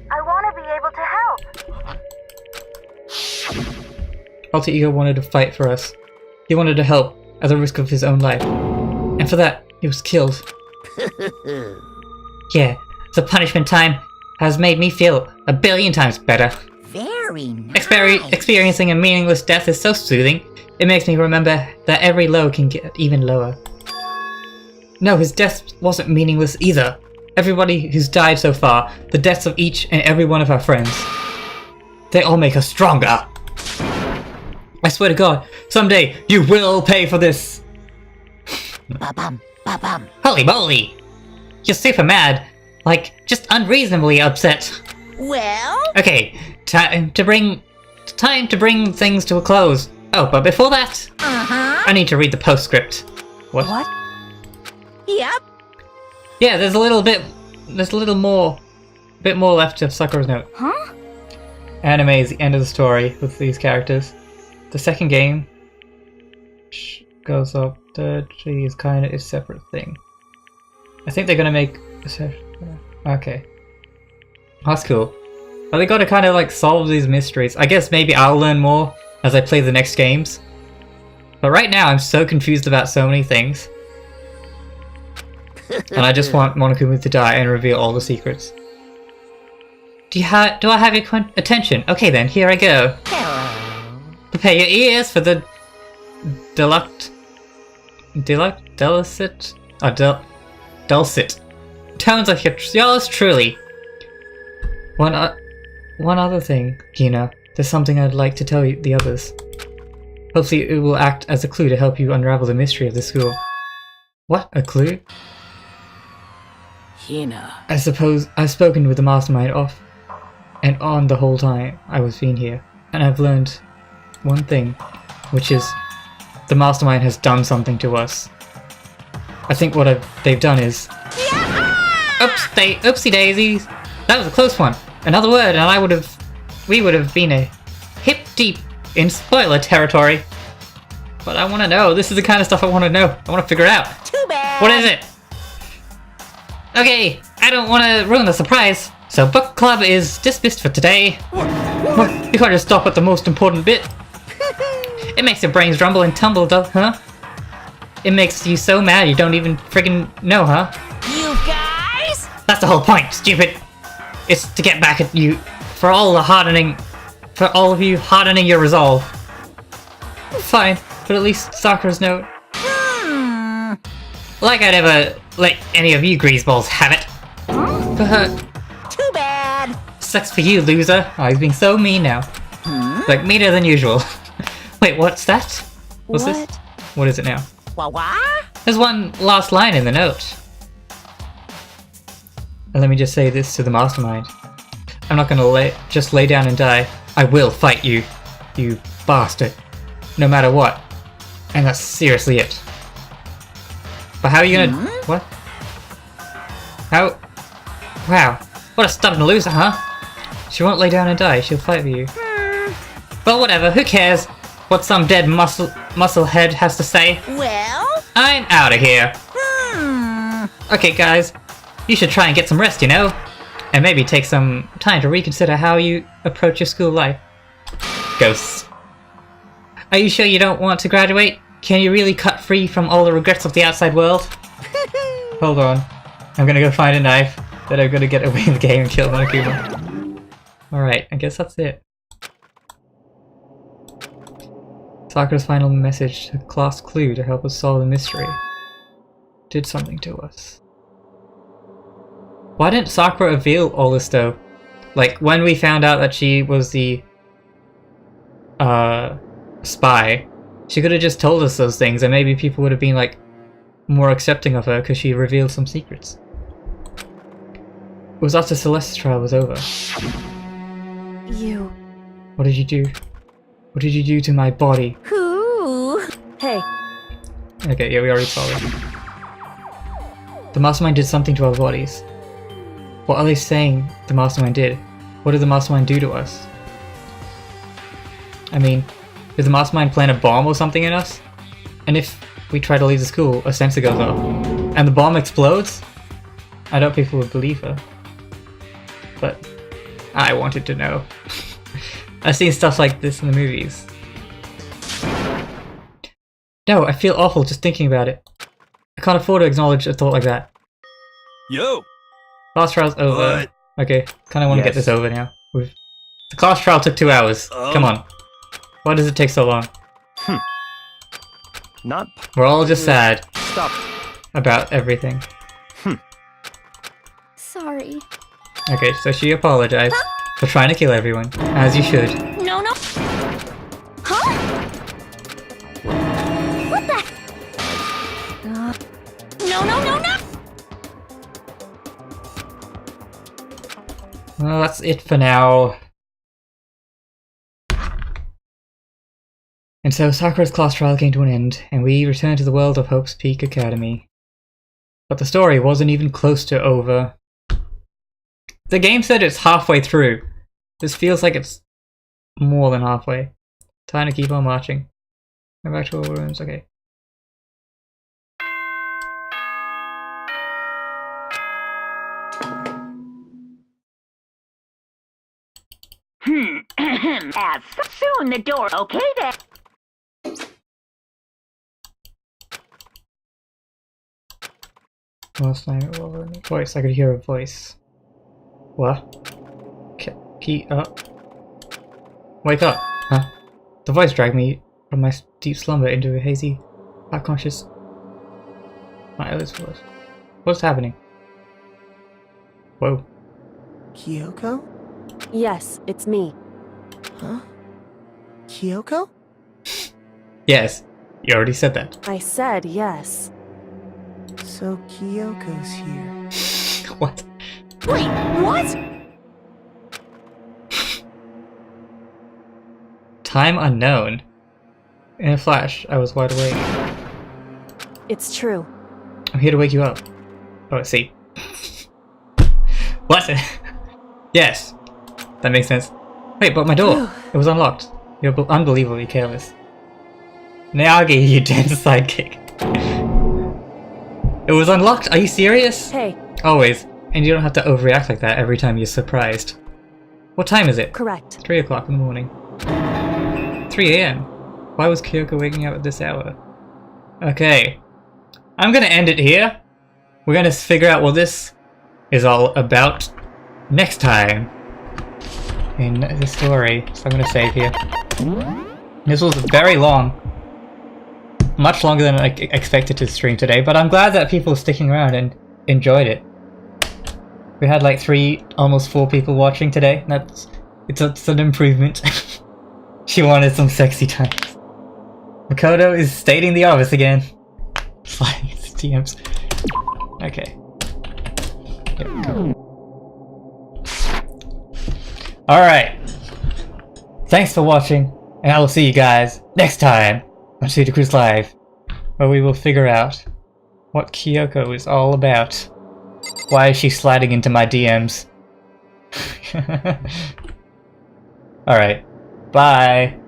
I want to be able to help.
Alter Ego wanted to fight for us. He wanted to help at the risk of his own life. And for that, he was killed. Yeah, the punishment time has made me feel a billion times better.
very nice.
Experiencing a meaningless death is so soothing. It makes me remember that every low can get even lower. No, his death wasn't meaningless either. Everybody who's died so far, the deaths of each and every one of our friends, they all make us stronger. I swear to God, someday you will pay for this.
Ba-bum, ba-bum.
Holy moly! You're super mad. Like, just unreasonably upset.
Well,
Okay, time to bring things to a close. Oh, but before that, I need to read the postscript. What?
yep.
Yeah, there's a little more left of Sakura's note.
Huh?
Anime is the end of the story with these characters. The second game goes up. Third G is kind of a separate thing. I think they're gonna make. Okay, that's cool. But they gotta kind of like solve these mysteries. I guess maybe I'll learn more as I play the next games. But right now I'm so confused about so many things. And I just want Monokuma to die and reveal all the secrets. Do I have your attention? Okay then, here I go.
Hello.
Prepare your ears for the dulcet tones of yours truly. One other thing, Hina. There's something I'd like to tell you the others. Hopefully it will act as a clue to help you unravel the mystery of the school. What? A clue?
Hina.
I suppose I've spoken with the mastermind off and on the whole time I was being here, and I've learned one thing, which is the mastermind has done something to us. I think what they've done is Oopsie daisies. That was a close one. Another word and we would have been a hip deep in spoiler territory. But I want to know. This is the kind of stuff I want to know. I want to figure it out.
Too bad.
What is it? Okay, I don't want to ruin the surprise. So book club is dismissed for today. Well, you can't just stop at the most important bit. It makes your brains rumble and tumble, huh? It makes you so mad you don't even friggin' know, huh?
You guys?
That's the whole point, stupid. It's to get back at you for all of you hardening your resolve. Fine, but at least Sakura's note. Like I'd ever let any of you greaseballs have it. But
Too bad.
sucks for you, loser. Oh, he's being so mean now. Like meaner than usual. Wait, what's that? What's this? What is it now?
What?
There's one last line in the note. And let me just say this to the mastermind. I'm not gonna just lay down and die. I will fight you, you bastard. No matter what. And that's seriously it. But how are you gonna... What? How... Wow. What a stubborn loser, huh? She won't lay down and die. She'll fight for you. But whatever. Who cares what some dead musclehead has to say?
Well?
I'm out of here. Okay, guys. You should try and get some rest, you know? And maybe take some time to reconsider how you approach your school life. Ghosts. Are you sure you don't want to graduate? Can you really cut free from all the regrets of the outside world? Hold on. I'm gonna go find a knife. Then I'm gonna get away in the game and kill Monokuma. Alright, I guess that's it. Sakura's final message to class clue to help us solve the mystery. Did something to us. Why didn't Sakura reveal all this though? Like, when we found out that she was the spy, she could have just told us those things and maybe people would have been like more accepting of her because she revealed some secrets. It was after Celeste's trial was over.
You...
What did you do? What did you do to my body?
Who?
Hey,
Okay, yeah, we already saw it. The mastermind did something to our bodies. What are they saying the mastermind did? What did the mastermind do to us? I mean, did the mastermind plant a bomb or something in us? And if we try to leave the school, a sensor goes off, and the bomb explodes? I doubt people would believe her. But I wanted to know. I've seen stuff like this in the movies. No, I feel awful just thinking about it. I can't afford to acknowledge a thought like that.
Yo!
Class trial's over.
What?
Okay, kinda wanna get this over now. The class trial took 2 hours. Come on. Why does it take so long?
Not...
We're all just sad
Stop.
about everything.
Sorry.
Okay, so she apologized for trying to kill everyone, as you should.
No, no. Huh? What the? No, no, no, no!
Well, that's it for now. And so Sakura's class trial came to an end, and we returned to the world of Hope's Peak Academy. But the story wasn't even close to over. The game said it's halfway through. This feels like it's more than halfway. Time to keep on marching. Go back to our rooms, okay.
Soon the door. Okay then.
Last night it was a voice. I could hear a voice. What? Key up. Wake up! Huh? The voice dragged me from my deep slumber into a hazy, half-conscious... My eyelids closed. What's happening? Whoa.
Kyoko?
yes, it's me.
Huh? Kyoko?
Yes, you already said that.
I said yes.
So Kyoko's here.
What?
Wait, what?
Time unknown. In a flash, I was wide awake.
It's true.
I'm here to wake you up. Oh, I see. What? Yes. That makes sense. Wait, but my door. It was unlocked. You're unbelievably careless. Naagi, you dense sidekick. It was unlocked? Are you serious?
Hey.
Always. And you don't have to overreact like that every time you're surprised. What time is it?
Correct.
3 o'clock in the morning. 3 AM. Why was Kyoko waking up at this hour? Okay. I'm gonna end it here. We're gonna figure out what this is all about next time in the story. So I'm gonna save here. This was very long. Much longer than I expected to stream today, but I'm glad that people are sticking around and enjoyed it. We had like 3, almost 4 people watching today. It's an improvement. She wanted some sexy times. Makoto is stating the obvious again. Sliding its DMs. Okay. Here we go. Alright. Thanks for watching, and I will see you guys next time on Shooter Cruise Live, where we will figure out what Kyoko is all about. Why is she sliding into my DMs? Alright. Bye.